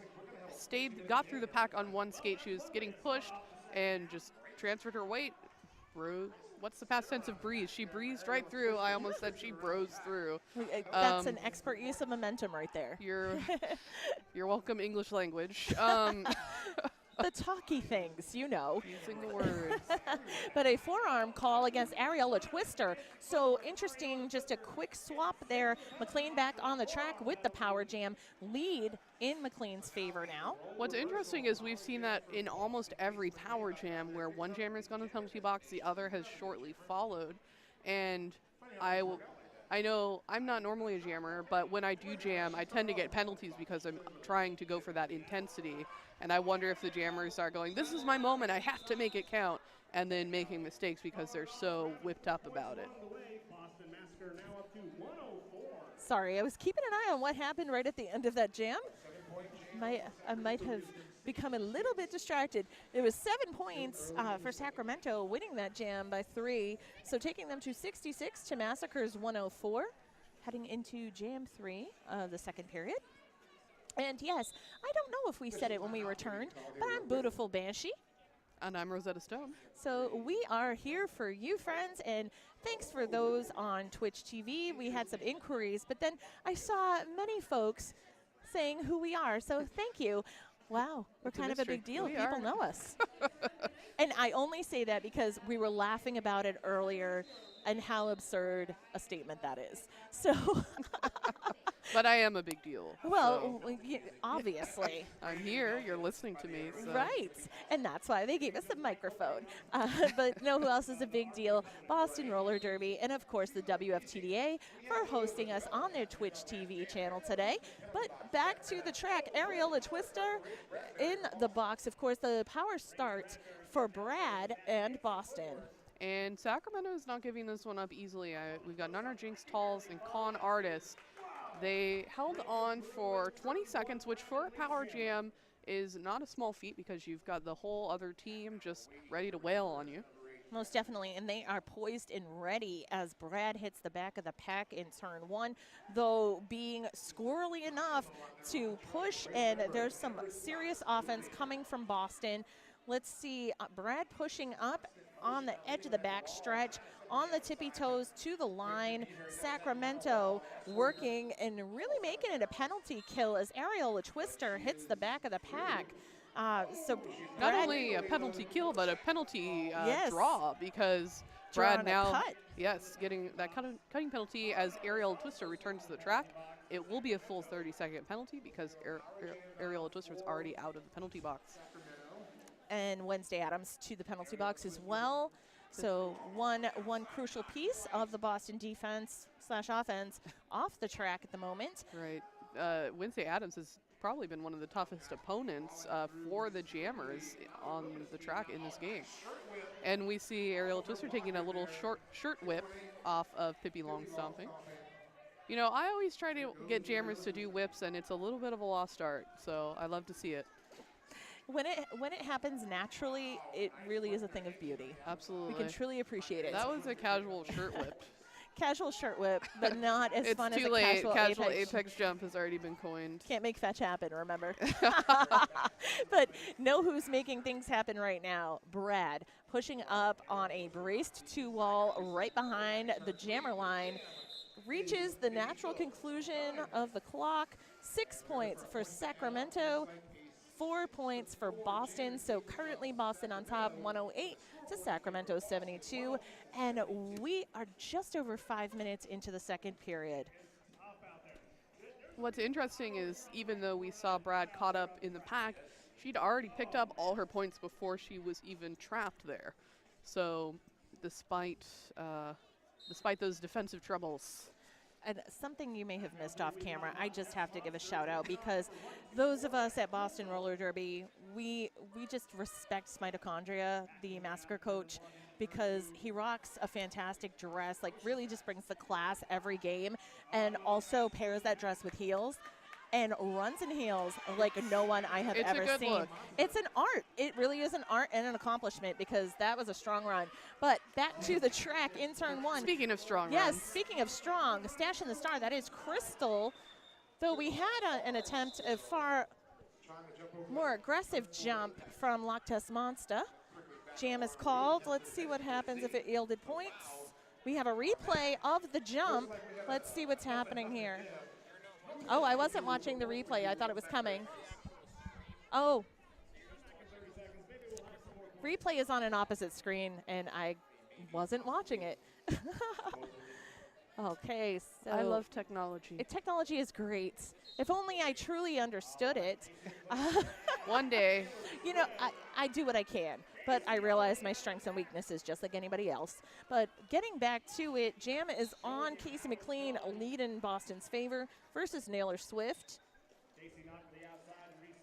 got through the pack on 1 skate. She was getting pushed and just transferred her weight. What's the past tense of breeze? She breezed right through. I almost said she brose through. That's an expert use of momentum right there. You're welcome, English language. The talky things, Using the words. But a forearm call against Ariella Twister. So interesting, just a quick swap there. McLean back on the track with the power jam. Lead in McLean's favor now. What's interesting is we've seen that in almost every power jam where one jammer's gone to the penalty box, the other has shortly followed. And I know I'm not normally a jammer, but when I do jam, I tend to get penalties because I'm trying to go for that intensity. And I wonder if the jammers are going, this is my moment, I have to make it count, and then making mistakes because they're so whipped up about it. Sorry, I was keeping an eye on what happened right at the end of that jam. I might have become a little bit distracted. It was 7 points for Sacramento, winning that jam by 3. So taking them to 66 to Massacre's 104, heading into jam 3 of the second period. And yes, I don't know if we said it when we returned, but I'm Beautiful Banshee. And I'm Rosetta Stone. So we are here for you, friends, and thanks for those on Twitch TV. We had some inquiries, but then I saw many folks saying who we are, so thank you. Wow, we're kind of a big deal. People know us. And I only say that because we were laughing about it earlier and how absurd a statement that is. So But I am a big deal. Well, obviously. I'm here. You're listening to me. So. Right, and that's why they gave us the microphone. But know who else is a big deal? Boston Roller Derby, and of course the WFTDA for hosting us on their Twitch TV channel today. But back to the track, Areola Twister in the box. Of course, the power start for Brad and Boston. And Sacramento is not giving this one up easily. We've got Nunner, Jinx, Talls, and Con Artist. They held on for 20 seconds, which for a power jam is not a small feat because you've got the whole other team just ready to wail on you. Most definitely, and they are poised and ready as Brad hits the back of the pack in turn 1, though being squirrely enough to push, and there's some serious offense coming from Boston. Let's see, Brad pushing up on the edge of the back stretch, on the tippy toes to the line. Sacramento working and really making it a penalty kill as Areola Twister hits the back of the pack. So not only a penalty kill, but a penalty yes. draw because Draw Brad now, cut. yes, getting that cutting penalty as Areola Twister returns to the track. It will be a full 30-second penalty because Areola Twister is already out of the penalty box. And Wednesday Adams to the penalty box as well. So one crucial piece of the Boston defense/offense off the track at the moment. Right. Wednesday Adams has probably been one of the toughest opponents for the Jammers on the track in this game. And we see Areola Twister taking a little short shirt whip off of Pippi Longstomping. You know, I always try to get Jammers to do whips, and it's a little bit of a lost art, so I love to see it. When it happens naturally, it really is a thing of beauty. Absolutely. We can truly appreciate it. That was a casual shirt whip. Casual shirt whip, but not as fun as a It's too late. casual apex jump has already been coined. Can't make fetch happen, remember? But know who's making things happen right now? Brad, pushing up on a braced 2-wall right behind the jammer line. Reaches the natural conclusion of the clock. 6 points for Sacramento. 4 points for Boston. So currently Boston on top, 108 to Sacramento 72. And we are just over 5 minutes into the second period. What's interesting is even though we saw Brad caught up in the pack, she'd already picked up all her points before she was even trapped there. So despite those defensive troubles. And something you may have missed off camera, I just have to give a shout out because those of us at Boston Roller Derby, we just respect Mitochondria, the massacre coach, because he rocks a fantastic dress, like really just brings the class every game, and also pairs that dress with heels and runs in heels like no one I have It's ever a good seen. look. It's an art. It really is an art and an accomplishment because that was a strong run. But back to the track in turn 1. Speaking of strong yes, runs. speaking of strong, Stash in the Star, that is Crystal. Though we had an attempt, a far more aggressive jump from Lobstah Monster. Jam is called. Let's see what happens if it yielded points. We have a replay of the jump. Let's see what's happening here. Oh, I wasn't watching the replay. I thought it was coming. Oh. Replay is on an opposite screen, and I wasn't watching it. Okay, so. I love technology. Technology is great. If only I truly understood it. One day. You know, I do what I can, but I realize my strengths and weaknesses just like anybody else. But getting back to it, Jam is on Casey McLean, a lead in Boston's favor versus Naylor Swift.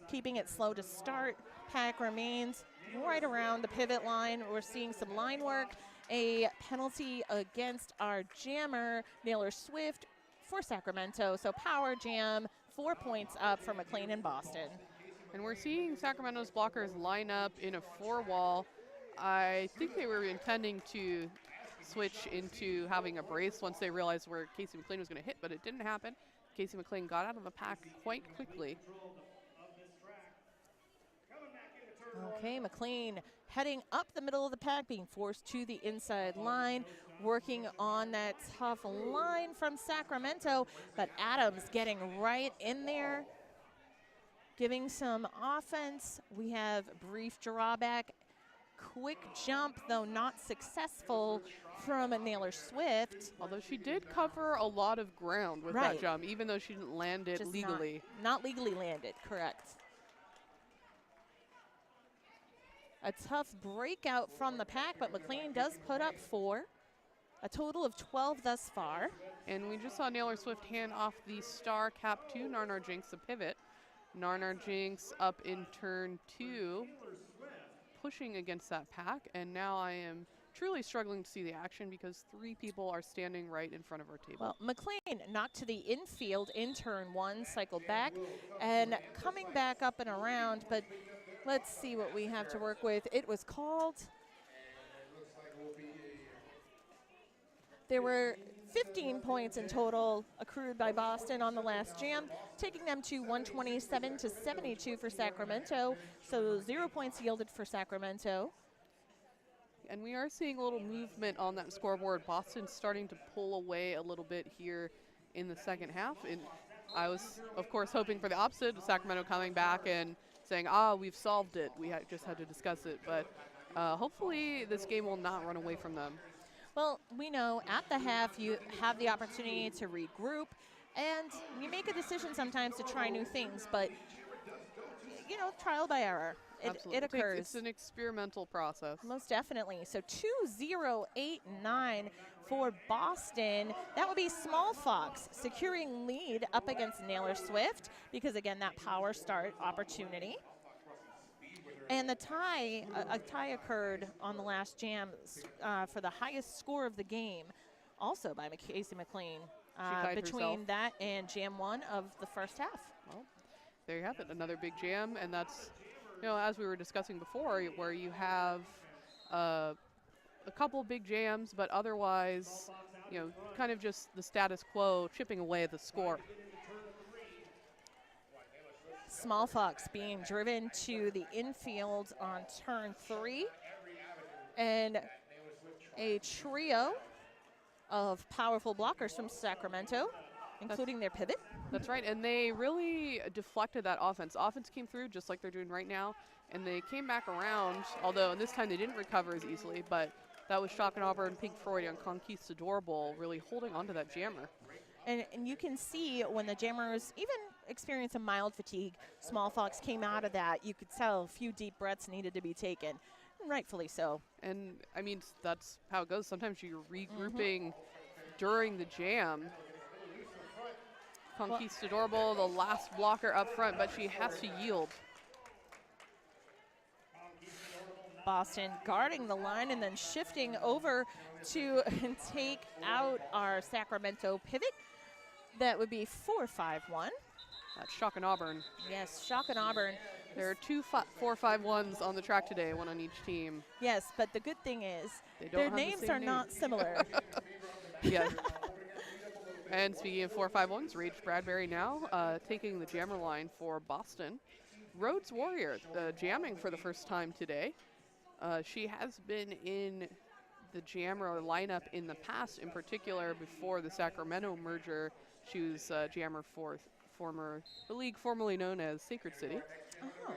Keeping it slow to start. Pack remains right around the pivot line. We're seeing some line work. A penalty against our jammer, Naylor Swift, for Sacramento. So power jam, 4 points up for McLean and Boston. And we're seeing Sacramento's blockers line up in a 4-wall. I think they were intending to switch into having a brace once they realized where Casey McLean was going to hit, but it didn't happen. Casey McLean got out of the pack quite quickly. Okay, McLean heading up the middle of the pack, being forced to the inside line, working on that tough line from Sacramento, but Adams getting right in there, giving some offense. We have brief drawback. quick jump, though not successful, from Naylor Swift. Although she did cover a lot of ground with Right. that jump, even though she didn't land it Just legally. Not legally landed, correct. A tough breakout from the pack, but McLean does put up 4. A total of 12 thus far. And we just saw Naylor Swift hand off the star cap to Narnar Jinx, the pivot. Narnar Jinx up in turn 2, pushing against that pack. And now I am truly struggling to see the action because 3 people are standing right in front of our table. Well, McLean knocked to the infield in turn 1, cycled back, and coming back up and around, but let's see what we have to work with. It was called. There were 15 points in total accrued by Boston on the last jam, taking them to 127 to 72 for Sacramento. So 0 points yielded for Sacramento. And we are seeing a little movement on that scoreboard. Boston's starting to pull away a little bit here in the second half. And I was, of course, hoping for the opposite, Sacramento coming back and saying, we've solved it. We just had to discuss it. But hopefully this game will not run away from them. Well, we know at the half you have the opportunity to regroup, and you make a decision sometimes to try new things, but, you know, trial by error. It occurs. It's an experimental process. Most definitely. So 2-0-8-9 for Boston. That would be Small Fox securing lead up against Naylor Swift because, again, that power start opportunity. And the tie, a tie occurred on the last jam for the highest score of the game, also by Casey McLean, between herself. that and jam 1 of the first half. Well, there you have it, another big jam, and that's, you know, as we were discussing before, where you have a couple big jams, but otherwise, you know, kind of just the status quo, chipping away at the score. Small Fox being driven to the infield on turn 3, and a trio of powerful blockers from Sacramento, including their pivot. That's right, and they really deflected that offense. Offense came through just like they're doing right now, and they came back around, although this time they didn't recover as easily, but that was Shock and Auburn, Pink Freud, and Conquistador Bowl really holding on to that jammer. And you can see when the jammers even experience a mild fatigue, Small Fox came out of that. You could tell a few deep breaths needed to be taken, and rightfully so. And, I mean, that's how it goes. Sometimes you're regrouping during the jam. Conquistador Bowl, the last blocker up front, but she has to yield. Boston guarding the line and then shifting over to take out our Sacramento pivot. That would be 4-5-1. That's Shock and Auburn. Yes, Shock and Auburn. There are 2 4-5-1s on the track today, 1 on each team. Yes, but the good thing is They don't their have the names same are name. not similar. Yeah. And speaking of 4-5-1s, Rage Bradbury now taking the jammer line for Boston. Rhodes Warrior jamming for the first time today. She has been in the jammer lineup in the past, in particular before the Sacramento merger. She was jammer for the league formerly known as Sacred City. Oh.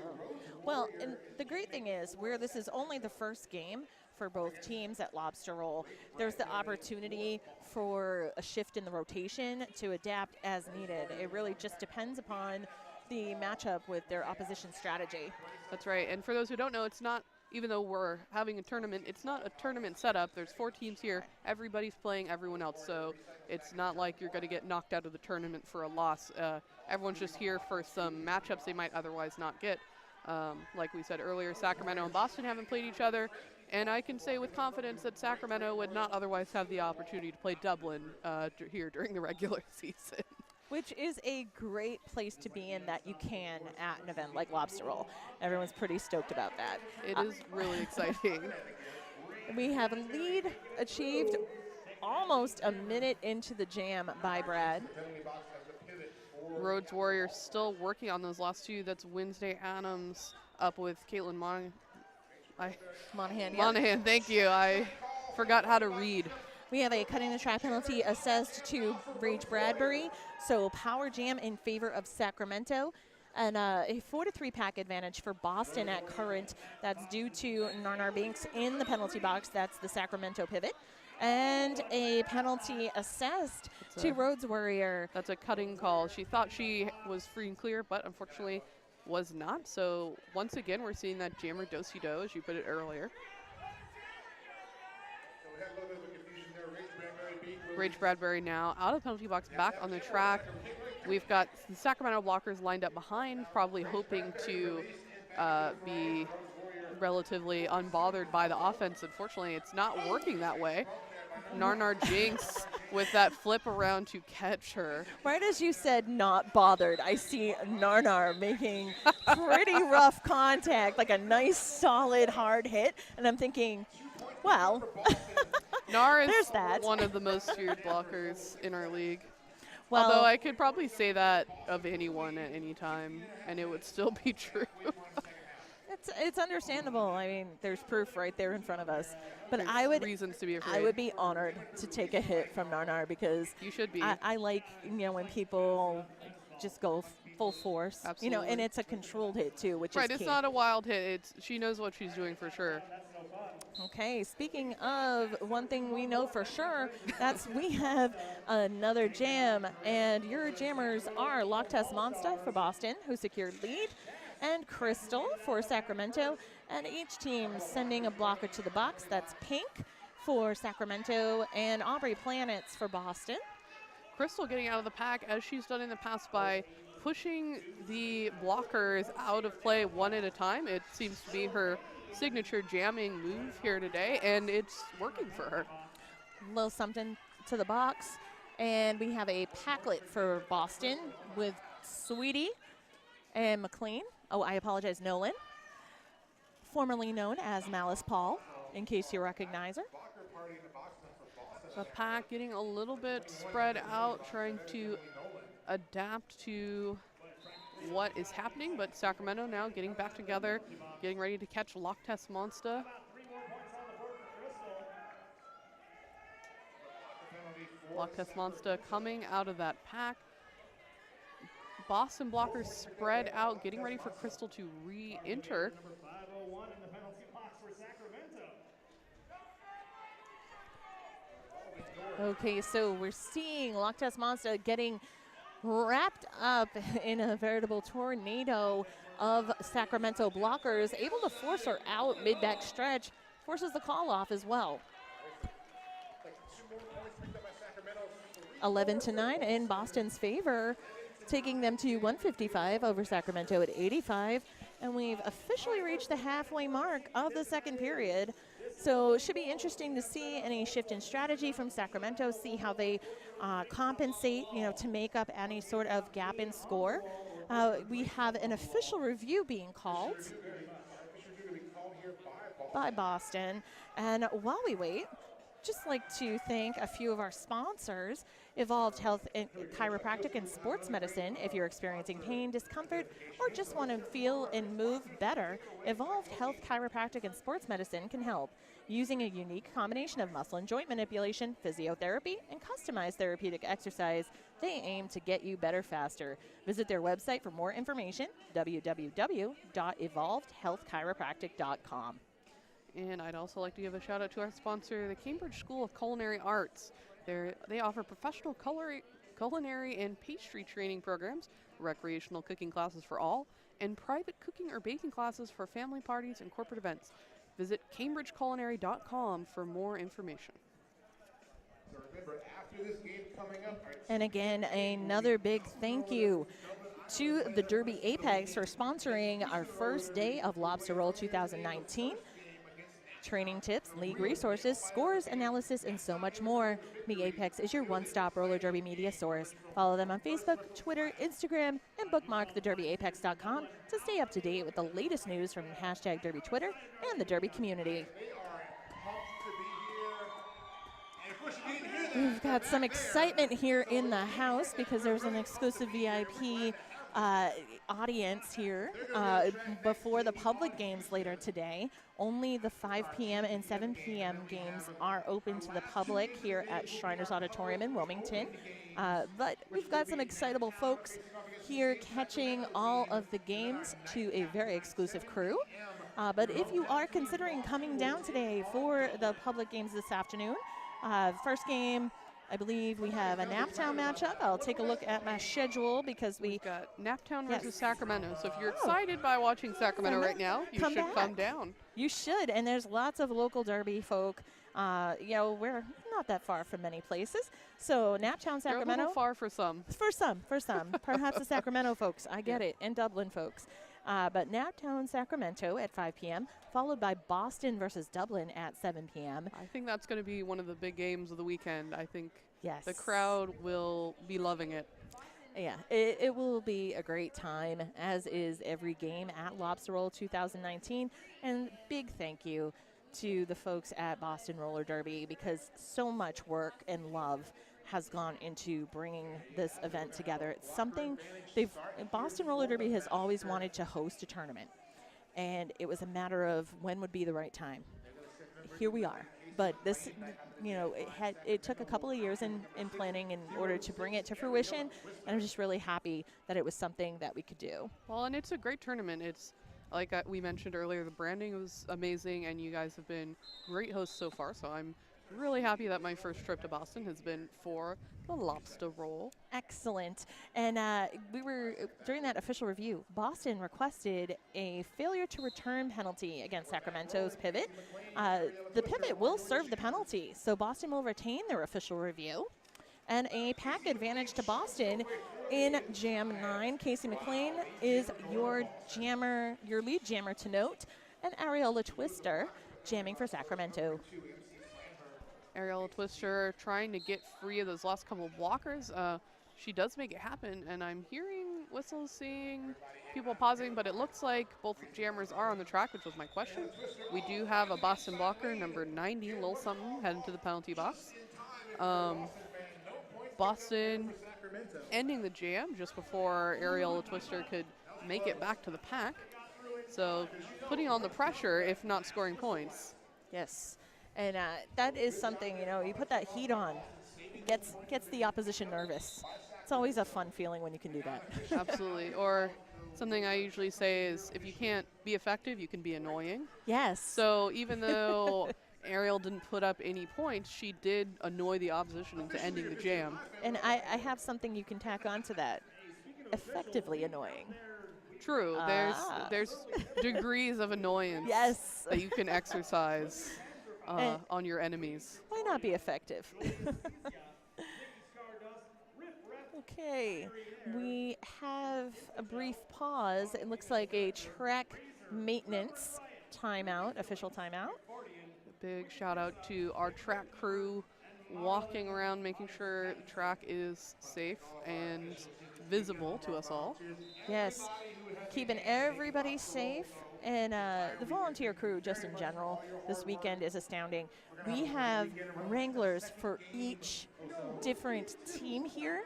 Well, and the great thing is, where this is only the first game for both teams at Lobster Roll, there's the opportunity for a shift in the rotation to adapt as needed. It really just depends upon the matchup with their opposition strategy. That's right. And for those who don't know, it's not, even though we're having a tournament, it's not a tournament setup. There's 4 teams here. Everybody's playing everyone else. So it's not like you're going to get knocked out of the tournament for a loss. Everyone's just here for some matchups they might otherwise not get. Like we said earlier, Sacramento and Boston haven't played each other. And I can say with confidence that Sacramento would not otherwise have the opportunity to play Dublin here during the regular season. Which is a great place to be in that you can at an event like Lobster Roll. Everyone's pretty stoked about that. It is really exciting. We have a lead achieved almost a minute into the jam by Brad. Rhodes Warrior still working on those last 2. That's Wednesday Adams up with Caitlin Monahan. Yep. Monahan, thank you. I forgot how to read. We have a cutting the track penalty assessed to Rage Bradbury. So power jam in favor of Sacramento. And a 4-3 pack advantage for Boston at current. That's due to Narnar Binks in the penalty box. That's the Sacramento pivot. And a penalty assessed to Rhodes Warrior. That's a cutting call. She thought she was free and clear, but unfortunately was not. So once again, we're seeing that jammer do-si-do, as you put it earlier. So we had a little bit of a confusion there. Rage Bradbury beat Rage Bradbury now out of the penalty box, back on the track. We've got the Sacramento blockers lined up behind, probably hoping to be relatively unbothered by the offense. Unfortunately, it's not working that way. Narnar Jinx with that flip around to catch her. Right as you said not bothered, I see Narnar making pretty rough contact, like a nice, solid, hard hit. And I'm thinking, well, Nar is there's that. one of the most feared blockers in our league. Well, Although I could probably say that of anyone at any time, and it would still be true. it's understandable. I mean, there's proof right there in front of us. But There's reasons to be afraid. I would be honored to take a hit from Narnar because You should be. I like, when people just go full force. Absolutely. And it's a controlled hit too, which Right, is it's key. not a wild hit. She knows what she's doing for sure. Okay, speaking of one thing we know for sure, that's we have another jam, and your jammers are Lobstah Monster for Boston, who secured lead, and Crystal for Sacramento, and each team sending a blocker to the box. That's Pink for Sacramento and Aubrey Planets for Boston. Crystal getting out of the pack as she's done in the past by pushing the blockers out of play one at a time. It seems to be her signature jamming move here today, and it's working for her. A little something to the box, and we have a packlet for Boston with Sweetie and McLean. Oh, I apologize, Nolan, formerly known as Malice Paul, in case you recognize her. The pack getting a little bit spread out, trying to adapt to what is happening, but Sacramento now getting back together, getting ready to catch Lobstah Monster. Lobstah Monster coming out of that pack. Boston blockers spread out, getting ready for Crystal to re-enter. Okay, so we're seeing Lobstah Monster getting wrapped up in a veritable tornado of Sacramento blockers, able to force her out mid-back stretch, forces the call off as well. 11-9 in Boston's favor, taking them to 155 over Sacramento at 85. And we've officially reached the halfway mark of the second period. So it should be interesting to see any shift in strategy from Sacramento, see how they compensate, to make up any sort of gap in score. We have an official review being called by Boston. And while we wait, just like to thank a few of our sponsors. Evolved Health and Chiropractic and Sports Medicine. If you're experiencing pain, discomfort, or just want to feel and move better, Evolved Health Chiropractic and Sports Medicine can help. Using a unique combination of muscle and joint manipulation, physiotherapy, and customized therapeutic exercise, they aim to get you better faster. Visit their website for more information, www.evolvedhealthchiropractic.com. And I'd also like to give a shout out to our sponsor, the Cambridge School of Culinary Arts. They offer professional culinary and pastry training programs, recreational cooking classes for all, and private cooking or baking classes for family parties and corporate events. Visit cambridgeculinary.com for more information. So remember, after this game coming up, And again, another big thank you to the Derby Apex for sponsoring our first day of Lobster Roll 2019. Training tips, league resources, scores, analysis, and so much more. The Apex is your one-stop roller derby media source. Follow them on Facebook, Twitter, Instagram, and bookmark thederbyapex.com to stay up to date with the latest news from hashtag Derby Twitter and the Derby community. We've got some excitement here in the house because there's an exclusive VIP uh, audience here before the public games later today. Only the 5 p.m. and 7 p.m. games are open to the public here at Shriners Auditorium in Wilmington. But we've got some excitable folks here catching all of the games to a very exclusive crew. But if you are considering coming down today for the public games this afternoon, first game, I believe we have a Naptown matchup. I'll take a look at my schedule because We've got Naptown Yes. versus Sacramento. So if you're excited by watching Sacramento right now, you Come should come back. down. You should, and there's lots of local Derby folk. We're not that far from many places. So Naptown, They're a Sacramento. little far for some. For some. Perhaps the Sacramento folks. I get it. And Dublin folks. But Naptown, Sacramento at 5 p.m., followed by Boston versus Dublin at 7 p.m. I think that's going to be one of the big games of the weekend. I think Yes. the crowd will be loving it. Yeah, it will be a great time, as is every game at Lobster Roll 2019. And big thank you to the folks at Boston Roller Derby, because so much work and love has gone into bringing this event together. It's something Boston Roller Derby has always wanted to host a tournament, and it was a matter of when would be the right time. Here we are. But this, it took a couple of years in planning in order to bring it to fruition, and I'm just really happy that it was something that we could do. Well, and it's a great tournament. It's like we mentioned earlier, the branding was amazing, and you guys have been great hosts so far. So I'm really happy that my first trip to Boston has been for the Lobster Roll. Excellent. And we were, during that official review, Boston requested a failure to return penalty against Sacramento's pivot. The pivot will serve the penalty, so Boston will retain their official review. And a pack advantage to Boston in Jam 9. Casey McLean is your lead jammer to note, and Ariella Twister jamming for Sacramento. Ariella Twister trying to get free of those last couple of blockers. She does make it happen, and I'm hearing whistles, seeing people pausing, but it looks like both jammers are on the track, which was my question. We do have a Boston blocker, number 90, Lil Something, heading to the penalty box. Boston ending the jam just before Ariella Twister could make it back to the pack. So putting on the pressure, if not scoring points. Yes. And that is something, you put that heat on, gets the opposition nervous. It's always a fun feeling when you can do that. Absolutely. Or something I usually say is, if you can't be effective, you can be annoying. Yes. So even though Ariel didn't put up any points, she did annoy the opposition into ending the jam. And I have something you can tack on to that. Effectively annoying. True. There's degrees of annoyance Yes. that you can exercise on your enemies. Why not be effective? Okay, we have a brief pause. It looks like a track maintenance timeout, official timeout. Big shout out to our track crew walking around, making sure the track is safe and visible to us all. Yes, keeping everybody safe. And the volunteer crew, just in general, this weekend is astounding. We have wranglers for each different team here,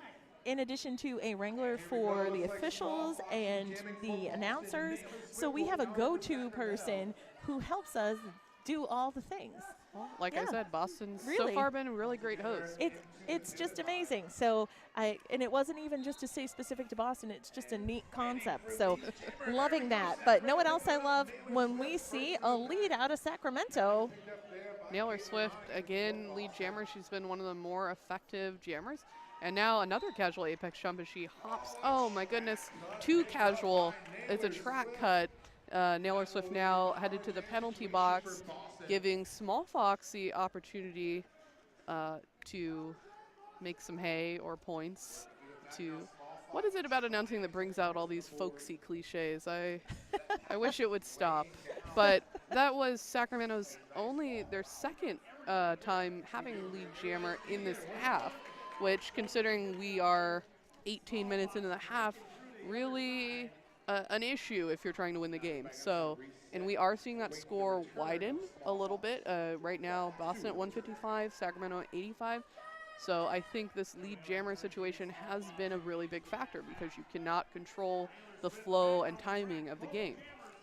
in addition to a wrangler for the officials and the announcers. So we have a go-to person who helps us do all the things. Well, like I said, Boston's so Really. far been a really great host. It's just amazing. So and it wasn't even just to say specific to Boston. It's just a neat concept. So loving that. But know what else I love? When we see a lead out of Sacramento. Naylor Swift, again, lead jammer. She's been one of the more effective jammers. And now another casual apex jump as she hops. Oh my goodness, too casual. It's a track cut. Naylor Swift now headed to the penalty box, giving Small Fox the opportunity to make some hay or points. What is it about announcing that brings out all these folksy cliches? I wish it would stop. But that was Sacramento's their second time having a lead jammer in this half, which, considering we are 18 minutes into the half, really an issue if you're trying to win the game. So, and we are seeing that score widen a little bit. Right now, Boston at 155, Sacramento at 85. So I think this lead jammer situation has been a really big factor because you cannot control the flow and timing of the game.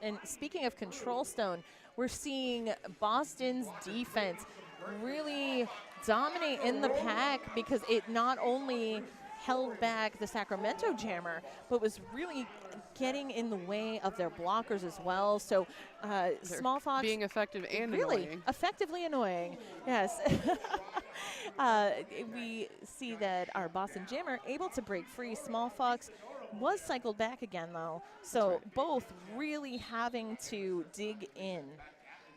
And speaking of control stone, we're seeing Boston's defense really dominate in the pack because it not only held back the Sacramento jammer, but was really getting in the way of their blockers as well. So Small Fox being effective and really annoying. effectively annoying. Yes. We see that our Boston jammer able to break free. Small Fox was cycled back again though. So right. both really having to dig in.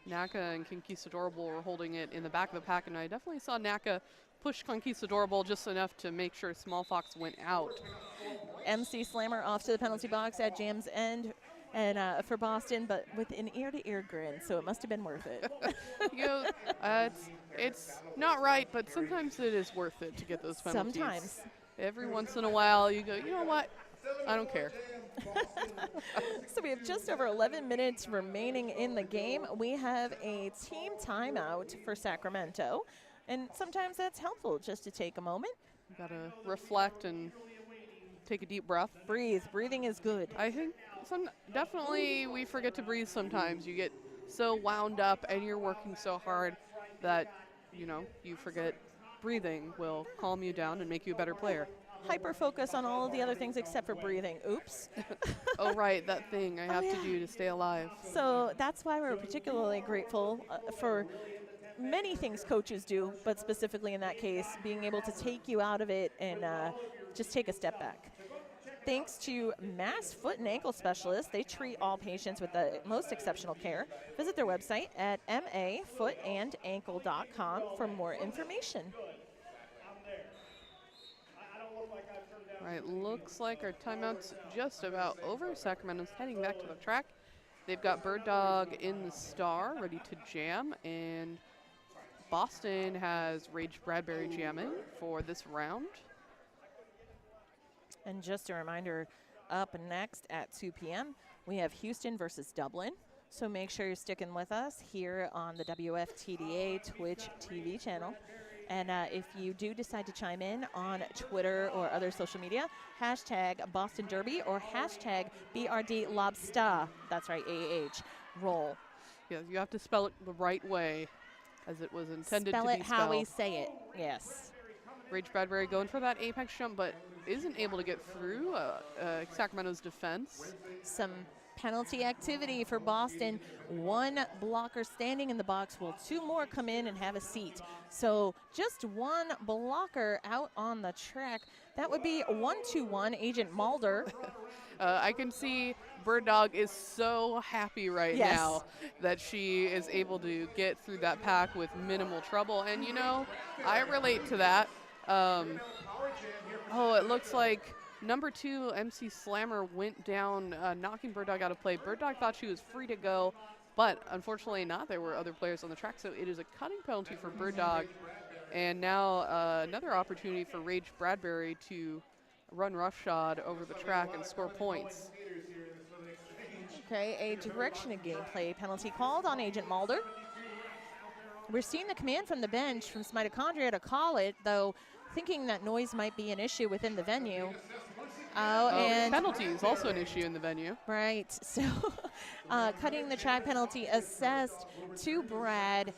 Naka and Conquistadorable were holding it in the back of the pack, and I definitely saw Naka push Conquistadorable just enough to make sure Small Fox went out. MC Slammer off to the penalty box at Jam's end. And for Boston, but with an ear-to-ear grin, so it must have been worth it. You know, it's not right, but sometimes it is worth it to get those penalties. Sometimes. Every once in a while, you go, you know what? I don't care. So we have just over 11 minutes remaining in the game. We have a team timeout for Sacramento, and sometimes that's helpful just to take a moment. You gotta reflect and take a deep breath. Breathe. Breathing is good. I think definitely we forget to breathe sometimes. You get so wound up and you're working so hard that, you know, you forget breathing will calm you down and make you a better player. Hyper focus on all of the other things except for breathing. Oops. Oh, right, that thing I have to do to stay alive. So that's why we're particularly grateful for many things coaches do, but specifically in that case, being able to take you out of it and just take a step back. Thanks to Mass Foot and Ankle Specialists, they treat all patients with the most exceptional care. Visit their website at mafootsandankle.com for more information. All right, looks like our timeout's just about over. Sacramento's heading back to the track. They've got Bird Dog in the star, ready to jam, and Boston has Rage Bradbury jamming for this round. And just a reminder, up next at 2 p.m., we have Houston versus Dublin. So make sure you're sticking with us here on the WFTDA Twitch TV channel. And if you do decide to chime in on Twitter or other social media, hashtag Boston Derby or hashtag BRD Lobstah. That's right, AH. Roll. Yeah, you have to spell it the right way as it was intended to be spelled. Spell it how we say it, yes. Rage Bradbury going for that apex jump, but isn't able to get through Sacramento's defense. Some penalty activity for Boston. One blocker standing in the box. Will two more come in and have a seat? So just one blocker out on the track. That would be 1-2-1 Agent Mulder. I can see Bird Dog is so happy right now that she is able to get through that pack with minimal trouble. And, you know, I relate to that. Oh, it looks like number 2, MC Slammer, went down, knocking Bird Dog out of play. Bird Dog thought she was free to go, but unfortunately not. There were other players on the track, so it is a cutting penalty for Bird Dog. And now another opportunity for Rage Bradbury to run roughshod over the track and score points. Okay, a direction of gameplay penalty called on Agent Mulder. We're seeing the command from the bench from Mitochondria to call it, though thinking that noise might be an issue within the venue. And penalty is also an issue in the venue. Right, so cutting the track penalty assessed to Brad.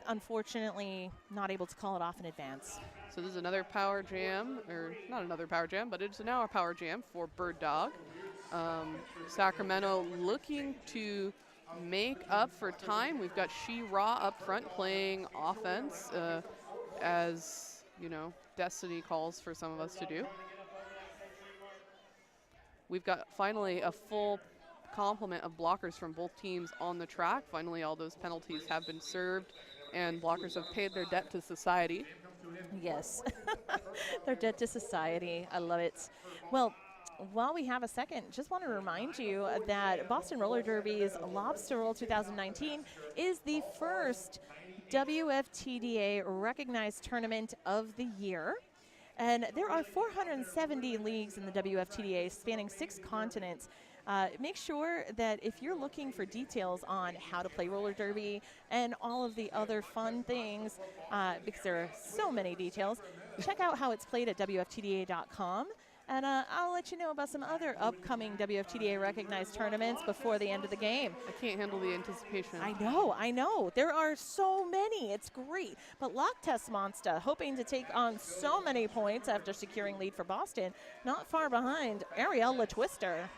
Unfortunately, not able to call it off in advance. So this is another power jam, or not another power jam, but it's now a power jam for Bird Dog. Sacramento looking to make up for time. We've got She-Ra up front playing offense as, you know, destiny calls for some of us to do. We've got finally a full complement of blockers from both teams on the track. Finally, all those penalties have been served, and blockers have paid their debt to society. Yes, their debt to society. I love it. Well, while we have a second, just want to remind you that Boston Roller Derby's Lobster Roll 2019 is the first WFTDA recognized tournament of the year. And there are 470 leagues in the WFTDA spanning 6 continents. Make sure that if you're looking for details on how to play roller derby and all of the other fun things, because there are so many details, check out how it's played at WFTDA.com. And I'll let you know about some other upcoming WFTDA recognized tournaments before the end of the game. I can't handle the anticipation. I know. There are so many. It's great. But Lobstah, hoping to take on so many points after securing lead for Boston. Not far behind, Ariella Twister.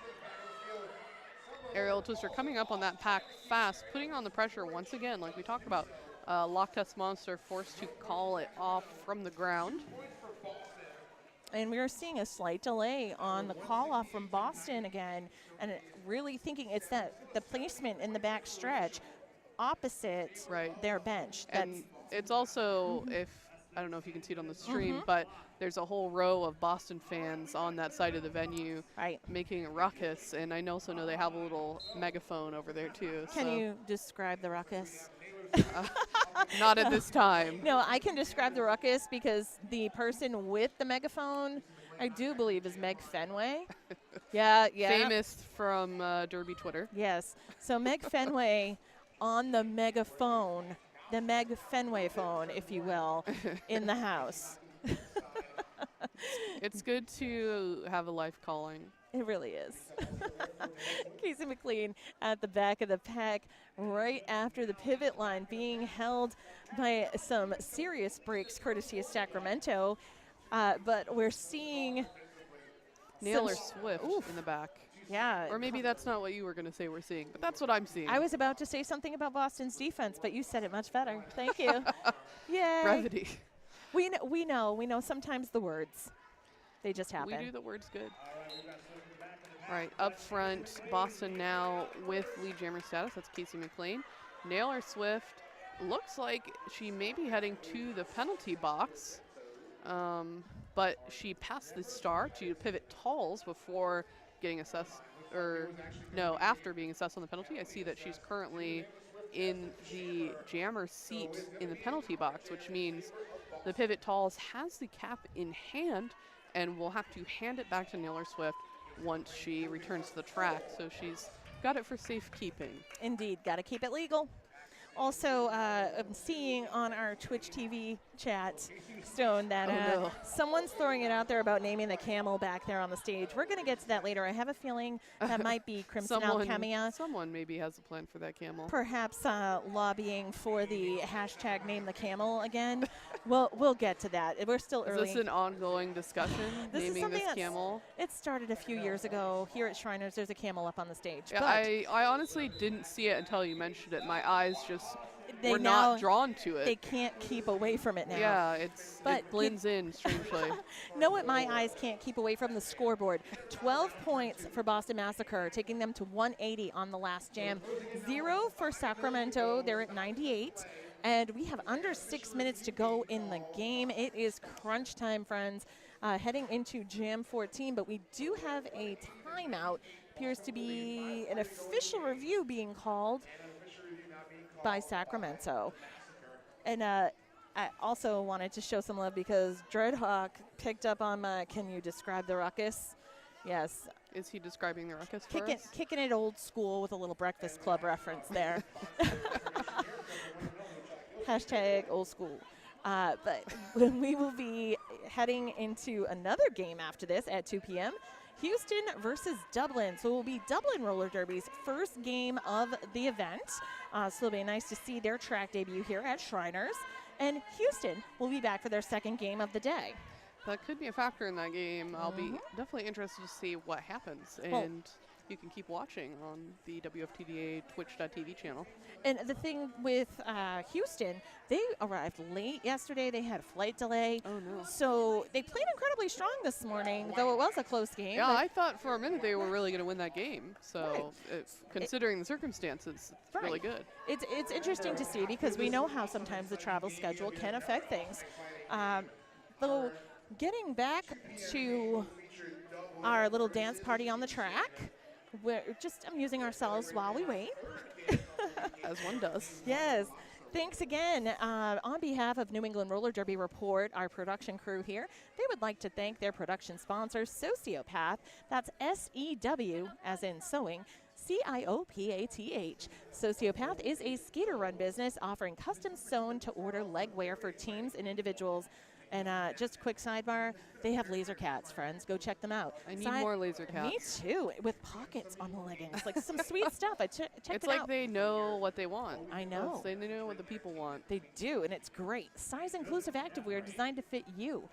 Ariel Twister coming up on that pack fast, putting on the pressure once again, like we talked about. Lobstah forced to call it off from the ground. And we are seeing a slight delay on the call off from Boston again, and really thinking it's the placement in the back stretch opposite their bench. And it's also, if I don't know if you can see it on the stream, but there's a whole row of Boston fans on that side of the venue making a ruckus, and I also know they have a little megaphone over there too. Can you describe the ruckus? Not at this time. No, I can describe the ruckus because the person with the megaphone, I do believe, is Meg Fenway. Yeah. Famous from Derby Twitter. Yes. So Meg Fenway on the megaphone, the Meg Fenway phone, if you will, in the house. It's good to have a life calling. It really is. Casey McLean at the back of the pack right after the pivot line, being held by some serious breaks courtesy of Sacramento. But we're seeing Naylor Swift in the back. Yeah. Or maybe that's not what you were going to say we're seeing, but that's what I'm seeing. I was about to say something about Boston's defense, but you said it much better. Thank you. Yay. Brevity. We know sometimes the words. They just happen. We do the words good. All right, up front, Boston now with lead jammer status. That's Casey McLean. Naylor Swift looks like she may be heading to the penalty box, but she passed the star to pivot talls before getting assessed, after being assessed on the penalty. I see that she's currently in the jammer seat in the penalty box, which means the pivot talls has the cap in hand and will have to hand it back to Naylor Swift once she returns to the track. So she's got it for safekeeping. Indeed, got to keep it legal. Also, I'm seeing on our Twitch TV chat, Stone, that someone's throwing it out there about naming the camel back there on the stage. We're going to get to that later. I have a feeling that might be Crimson Alchemia. Someone maybe has a plan for that camel. Perhaps lobbying for the hashtag name the camel again. We'll get to that. We're still early. Is this an ongoing discussion, naming this camel? It started a few years ago. Here at Shriners, there's a camel up on the stage. Yeah, I honestly didn't see it until you mentioned it. My eyes just were not drawn to it. They can't keep away from it now. Yeah, it blends in strangely. Know what my eyes can't keep away from? The scoreboard. 12 points for Boston Massacre, taking them to 180 on the last jam. 0 for Sacramento. They're at 98. And we have under 6 minutes to go in the game. It is crunch time, friends, heading into Jam 14. But we do have a timeout. Appears to be an official review being called by Sacramento. And I also wanted to show some love because Dreadhawk picked up on my, can you describe the ruckus? Yes. Is he describing the ruckus for us? Kicking it old school with a little Breakfast Club reference there. Hashtag old school. But we will be heading into another game after this at 2 p.m. Houston versus Dublin. So it will be Dublin Roller Derby's first game of the event. So it'll be nice to see their track debut here at Shriners. And Houston will be back for their second game of the day. That could be a factor in that game. I'll be definitely interested to see what happens. And you can keep watching on the WFTDA Twitch.tv channel. And the thing with Houston, they arrived late yesterday. They had a flight delay. Oh, no. So they played incredibly strong this morning, though it was a close game. Yeah, I thought for a minute they were really going to win that game. So considering the circumstances, it's really good. It's interesting to see because we know how sometimes the travel schedule can affect things. Though getting back to our little dance party on the track, we're just amusing ourselves while we wait. As one does. Yes. Thanks again. On behalf of New England Roller Derby Report, our production crew here, they would like to thank their production sponsor, Sociopath. That's S-E-W, as in sewing, C-I-O-P-A-T-H. Sociopath is a skater-run business offering custom sewn-to-order leg wear for teams and individuals. And just a quick sidebar, they have laser cats, friends. Go check them out. I need more laser cats. Me too, with pockets on the leggings. Like some sweet stuff. I checked it out. It's like they know what they want. I know. They know what the people want. They do, and it's great. Size-inclusive activewear designed to fit you.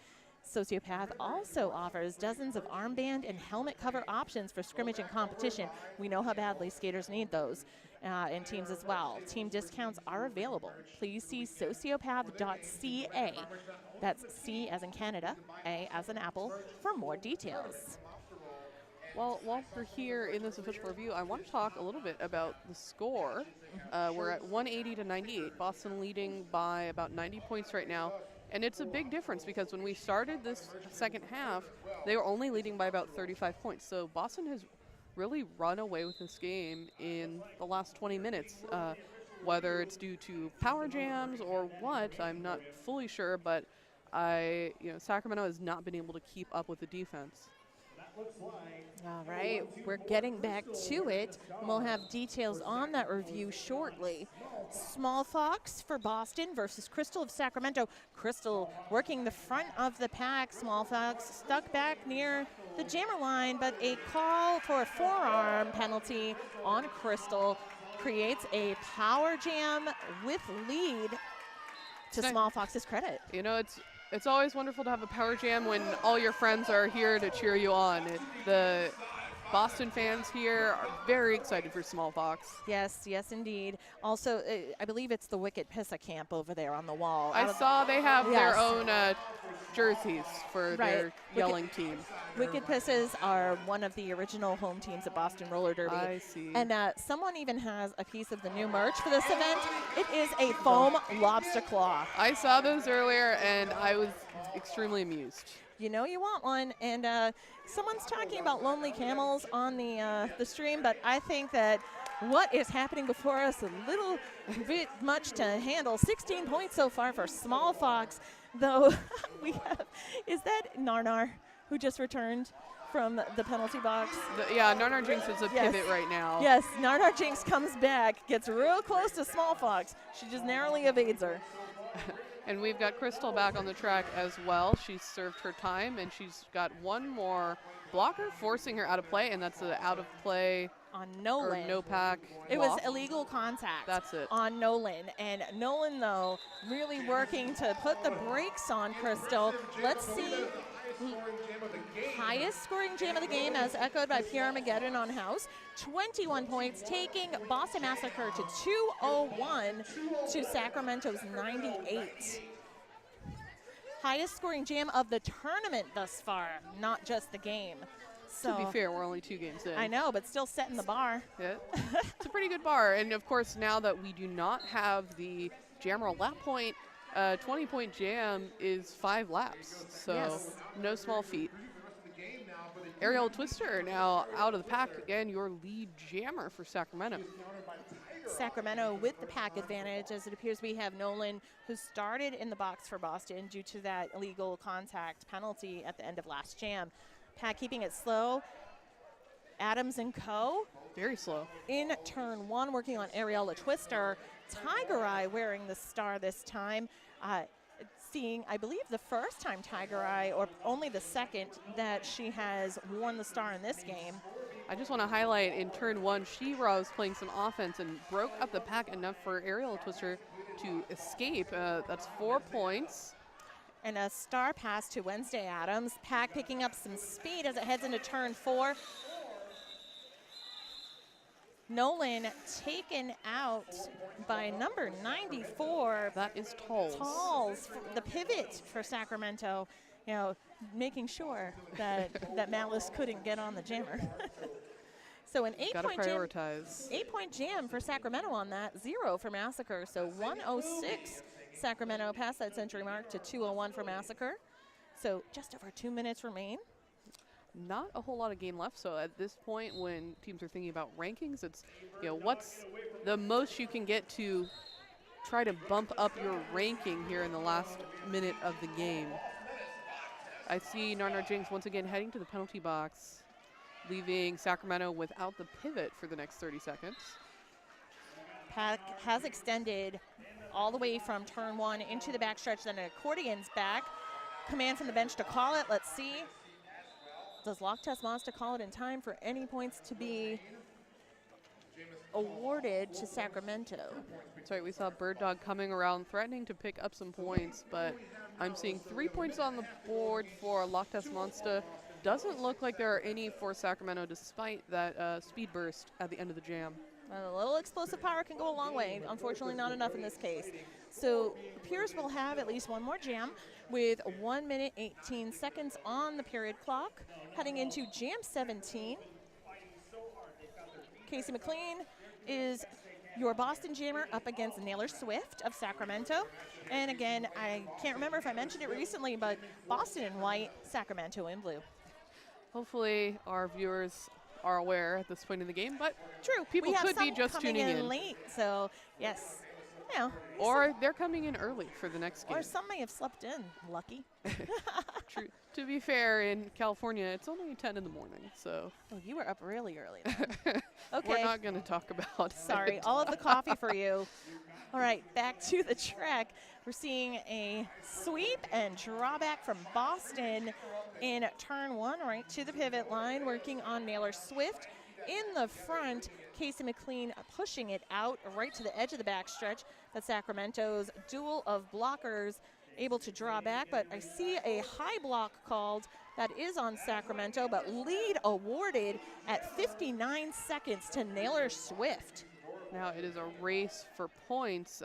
Sociopath also offers dozens of armband and helmet cover options for scrimmage and competition. We know how badly skaters need those, and teams as well. Team discounts are available. Please see sociopath.ca. That's C as in Canada, A as in Apple, for more details. Well, while we're here in this official review, I want to talk a little bit about the score. We're at 180 to 98. Boston leading by about 90 points right now. And it's a big difference because when we started this second half, they were only leading by about 35 points. So Boston has really run away with this game in the last 20 minutes. Whether it's due to power jams or what, I'm not fully sure, but Sacramento has not been able to keep up with the defense. All right, we're getting back to it. We'll have details on that review shortly. Small Fox for Boston versus Crystal of Sacramento. Crystal working the front of the pack. Small Fox stuck back near the jammer line, but a call for a forearm penalty on Crystal creates a power jam with lead to Small Fox's credit. You know, it's always wonderful to have a power jam when all your friends are here to cheer you on. The Boston fans here are very excited for Small Fox. Yes, yes, indeed. Also, I believe it's the Wicked Pissa camp over there on the wall. I saw they have their own jerseys for their yelling team. Wicked Pisses are one of the original home teams of Boston Roller Derby. I see. And someone even has a piece of the new merch for this event. It is a foam lobster claw. I saw those earlier, and I was extremely amused. You know you want one, and someone's talking about lonely camels on the stream, but I think that what is happening before us a little bit much to handle. 16 points so far for Small Fox, though is that Narnar who just returned from the penalty box? Narnar Jinx is a pivot right now. Yes, Narnar Jinx comes back, gets real close to Small Fox. She just narrowly evades her. And we've got Crystal back on the track as well. She's served her time, and she's got one more blocker forcing her out of play, and that's an out of play on Nolan. Or no pack. It was illegal contact. That's it. On Nolan. And Nolan, though, really working to put the brakes on Crystal. Let's see. Highest scoring jam of the game, as echoed by Pierre Armageddon on House. 21 points, taking Boston Massacre to 201 to Sacramento's 98. Highest scoring jam of the tournament thus far, not just the game. So, to be fair, we're only 2 games in. I know, but still setting the bar. Yeah. It's a pretty good bar. And, of course, now that we do not have the jammer lap point, 20-point jam is 5 laps. So no small feat. Aerial Twister now out of the pack. Again, your lead jammer for Sacramento. Sacramento with the pack advantage, as it appears we have Nolan, who started in the box for Boston due to that illegal contact penalty at the end of last jam. Pack keeping it slow. Adams and Co. Very slow. In turn 1, working on Ariella Twister. Tiger Eye wearing the star this time. Seeing, I believe, the first time Tiger Eye, or only the second, that she has worn the star in this game. I just want to highlight in turn 1, She-Ra was playing some offense and broke up the pack enough for Ariel Twister to escape. That's 4 points. And a star pass to Wednesday Adams. Pack picking up some speed as it heads into turn 4. Nolan taken out by number 94. That is Tolls. Tolls, the pivot for Sacramento, making sure that Malice couldn't get on the jammer. So an 8-point jam for Sacramento on that, 0 for Massacre. So 106 Sacramento past that century mark to 201 for Massacre. So just over 2 minutes remain. Not a whole lot of game left, so at this point when teams are thinking about rankings, it's, what's the most you can get to try to bump up your ranking here in the last minute of the game. I see Narnar Jinx once again heading to the penalty box, leaving Sacramento without the pivot for the next 30 seconds. Pack has extended all the way from turn 1 into the backstretch, then an accordion's back. Command from the bench to call it. Let's see. Does Lobstah call it in time for any points to be awarded to Sacramento? That's right, we saw Bird Dog coming around, threatening to pick up some points, but I'm seeing 3 points on the board for Lobstah. Doesn't look like there are any for Sacramento, despite that speed burst at the end of the jam. A little explosive power can go a long way. Unfortunately, not enough in this case. So Pierce will have at least one more jam with 1 minute 18 seconds on the period clock. Heading into jam 17. Casey McLean is your Boston jammer up against Naylor Swift of Sacramento. And again, I can't remember if I mentioned it recently, but Boston in white, Sacramento in blue. Hopefully our viewers are aware at this point in the game, but true, people could be just tuning in late, so yes, you know, or they're coming in early for the next game, or some may have slept in. Lucky. True. To be fair, in California, it's only 10 in the morning, so. Oh, you were up really early then. Okay. We're not going to talk about Sorry, it. all of the coffee for you. All right, back to the track. We're seeing a sweep and drawback from Boston in turn 1, right to the pivot line, working on Naylor Swift. In the front, Casey McLean pushing it out right to the edge of the backstretch. That's Sacramento's duel of blockers able to draw back, but I see a high block called that is on Sacramento, but lead awarded at 59 seconds to Naylor Swift. Now it is a race for points.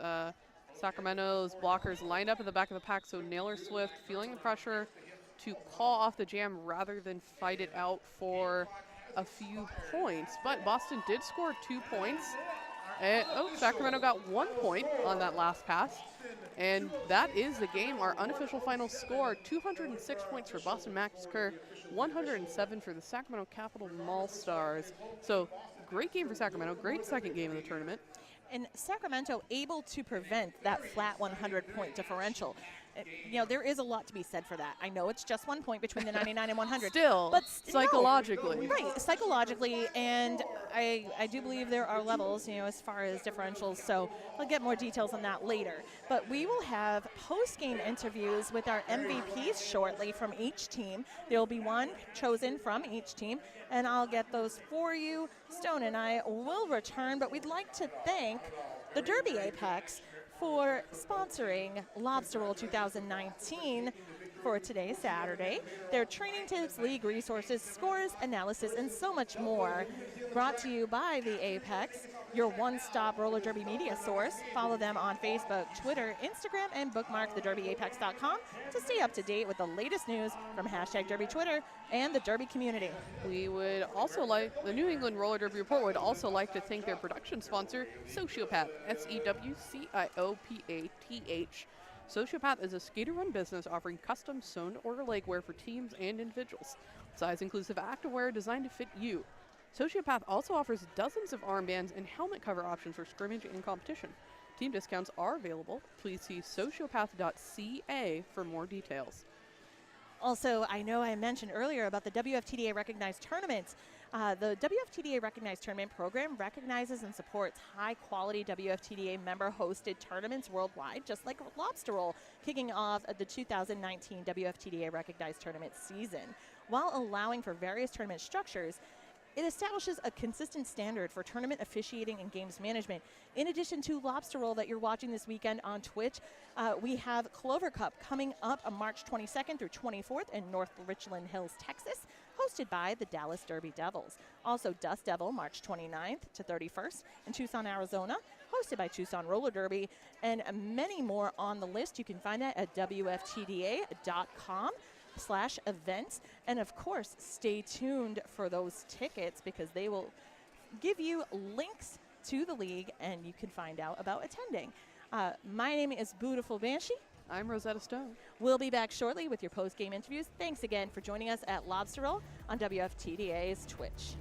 Sacramento's blockers lined up in the back of the pack, so Naylor Swift feeling the pressure to call off the jam rather than fight it out for a few points. But Boston did score 2 points. And, Sacramento got 1 point on that last pass. And that is the game. Our unofficial final score, 206 points for Boston Max Kerr, 107 for the Sacramento Capital Mall Stars. So great game for Sacramento, great second game of the tournament. And Sacramento able to prevent that flat 100-point differential. You know, there is a lot to be said for that. I know it's just 1 point between the 99 and 100. But psychologically. No. Right, psychologically, and I do believe there are levels, you know, as far as differentials, so I'll get more details on that later. But we will have post-game interviews with our MVPs shortly from each team. There will be one chosen from each team, and I'll get those for you. Stone and I will return, but we'd like to thank the Derby Apex for sponsoring Lobster Roll 2019 for today, Saturday. Their training tips, league resources, scores, analysis, and so much more. Brought to you by the Apex, your one-stop roller derby media source. Follow them on Facebook, Twitter, Instagram, and bookmark thederbyapex.com to stay up to date with the latest news from #Derby Twitter and the Derby community. We would also like, the New England Roller Derby Report would also like to thank their production sponsor, Sociopath, SEWCIOPATH. Sociopath is a skater-run business offering custom sewn-to-order legwear for teams and individuals. Size-inclusive activewear designed to fit you. Sociopath also offers dozens of armbands and helmet cover options for scrimmage and competition. Team discounts are available. Please see sociopath.ca for more details. Also, I know I mentioned earlier about the WFTDA recognized tournaments. The WFTDA recognized tournament program recognizes and supports high-quality WFTDA member-hosted tournaments worldwide, just like Lobster Roll, kicking off the 2019 WFTDA recognized tournament season. While allowing for various tournament structures, it establishes a consistent standard for tournament officiating and games management. In addition to Lobster Roll that you're watching this weekend on Twitch, we have Clover Cup coming up on March 22nd through 24th in North Richland Hills, Texas, hosted by the Dallas Derby Devils. Also Dust Devil, March 29th to 31st in Tucson, Arizona, hosted by Tucson Roller Derby, and many more on the list. You can find that at WFTDA.com/events. And of course, stay tuned for those tickets because they will give you links to the league and you can find out about attending. My name is Beautiful Banshee. I'm Rosetta Stone. We'll be back shortly with your post-game interviews. Thanks again for joining us at Lobster Roll on WFTDA's Twitch.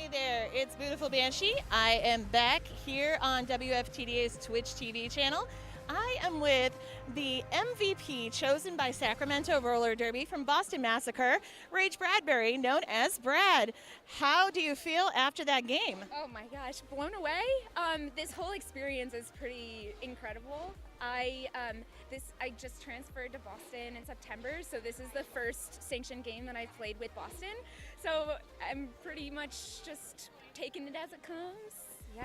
Hey there, it's Beautiful Banshee. I am back here on WFTDA's Twitch TV channel. I am with the MVP chosen by Sacramento Roller Derby from Boston Massacre, Rach Bradbury, known as Brad. How do you feel after that game? Oh my gosh, blown away. This whole experience is pretty incredible. I just transferred to Boston in September, so this is the first sanctioned game that I've played with Boston. So I'm pretty much just taking it as it comes. Yeah.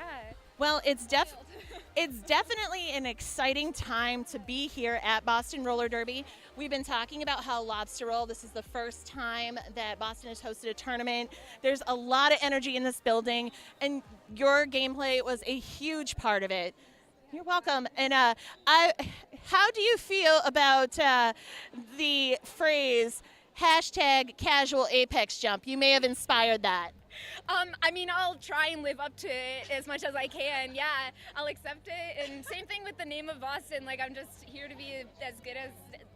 Well, it's definitely an exciting time to be here at Boston Roller Derby. We've been talking about how Lobstah Roll, this is the first time that Boston has hosted a tournament. There's a lot of energy in this building, and your gameplay was a huge part of it. You're welcome. And how do you feel about the phrase #casual apex jump? You may have inspired that. I mean, I'll try and live up to it as much as I can. Yeah, I'll accept it. And same thing with the name of Boston. Like, I'm just here to be as good as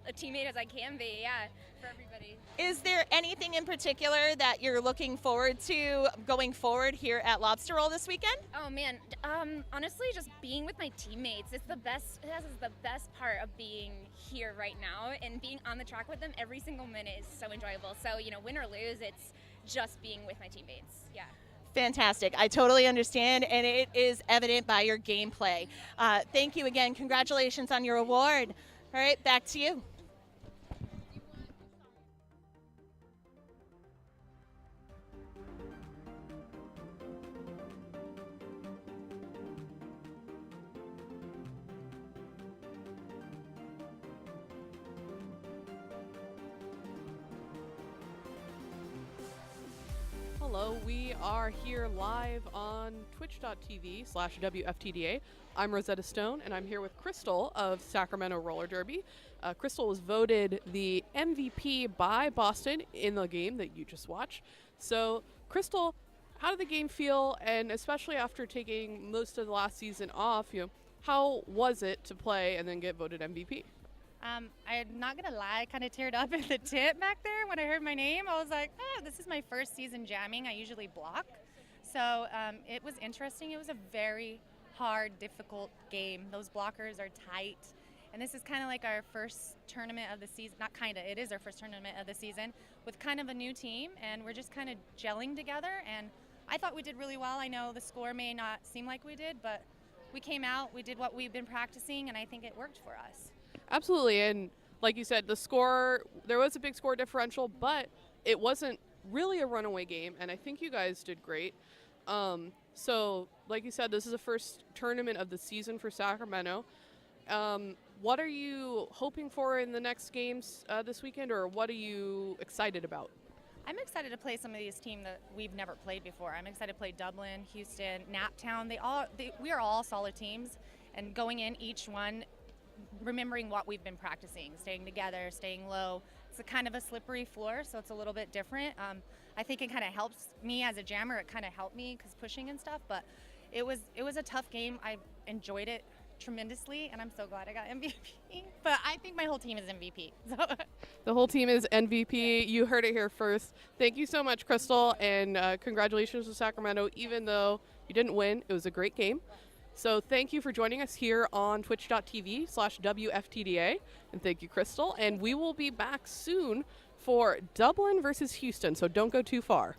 a teammate as I can be. Yeah, for everybody. Is there anything in particular that you're looking forward to going forward here at Lobstah Roll this weekend? Oh man, honestly, just being with my teammates. It's the best. This is the best part of being here right now, and being on the track with them every single minute is so enjoyable. So, you know, win or lose, it's just being with my teammates. Yeah. Fantastic. I totally understand, and it is evident by your gameplay. Thank you again. Congratulations on your award. All right, back to you. Hello, we are here live on twitch.tv/WFTDA. I'm Rosetta Stone, and I'm here with Crystal of Sacramento Roller Derby. Crystal was voted the MVP by Boston in the game that you just watched. So, Crystal, how did the game feel, and especially after taking most of the last season off, how was it to play and then get voted MVP? I'm not gonna lie, I kind of teared up at the tip back there when I heard my name. I was like, oh, this is my first season jamming. I usually block. So it was interesting. It was a very hard, difficult game. Those blockers are tight. And this is kind of like our first tournament of the season. Not kind of, it is our first tournament of the season with kind of a new team. And we're just kind of gelling together. And I thought we did really well. I know the score may not seem like we did, but we came out, we did what we've been practicing, and I think it worked for us. Absolutely, and like you said, the score, there was a big score differential, but it wasn't really a runaway game, and I think you guys did great. So, like you said, this is the first tournament of the season for Sacramento. What are you hoping for in the next games this weekend, or what are you excited about? I'm excited to play some of these teams that we've never played before. I'm excited to play Dublin, Houston, Naptown. We are all solid teams, and going in each one, remembering what we've been practicing, staying together, staying low. It's a kind of a slippery floor, so it's a little bit different. I think it kind of helps me as a jammer. It kind of helped me because pushing and stuff, but it was a tough game. I enjoyed it tremendously, and I'm so glad I got MVP. But I think my whole team is MVP. So. The whole team is MVP. You heard it here first. Thank you so much, Crystal, and congratulations to Sacramento. Even though you didn't win, it was a great game. So thank you for joining us here on twitch.tv/WFTDA. And thank you, Crystal. And we will be back soon for Dublin versus Houston, so don't go too far.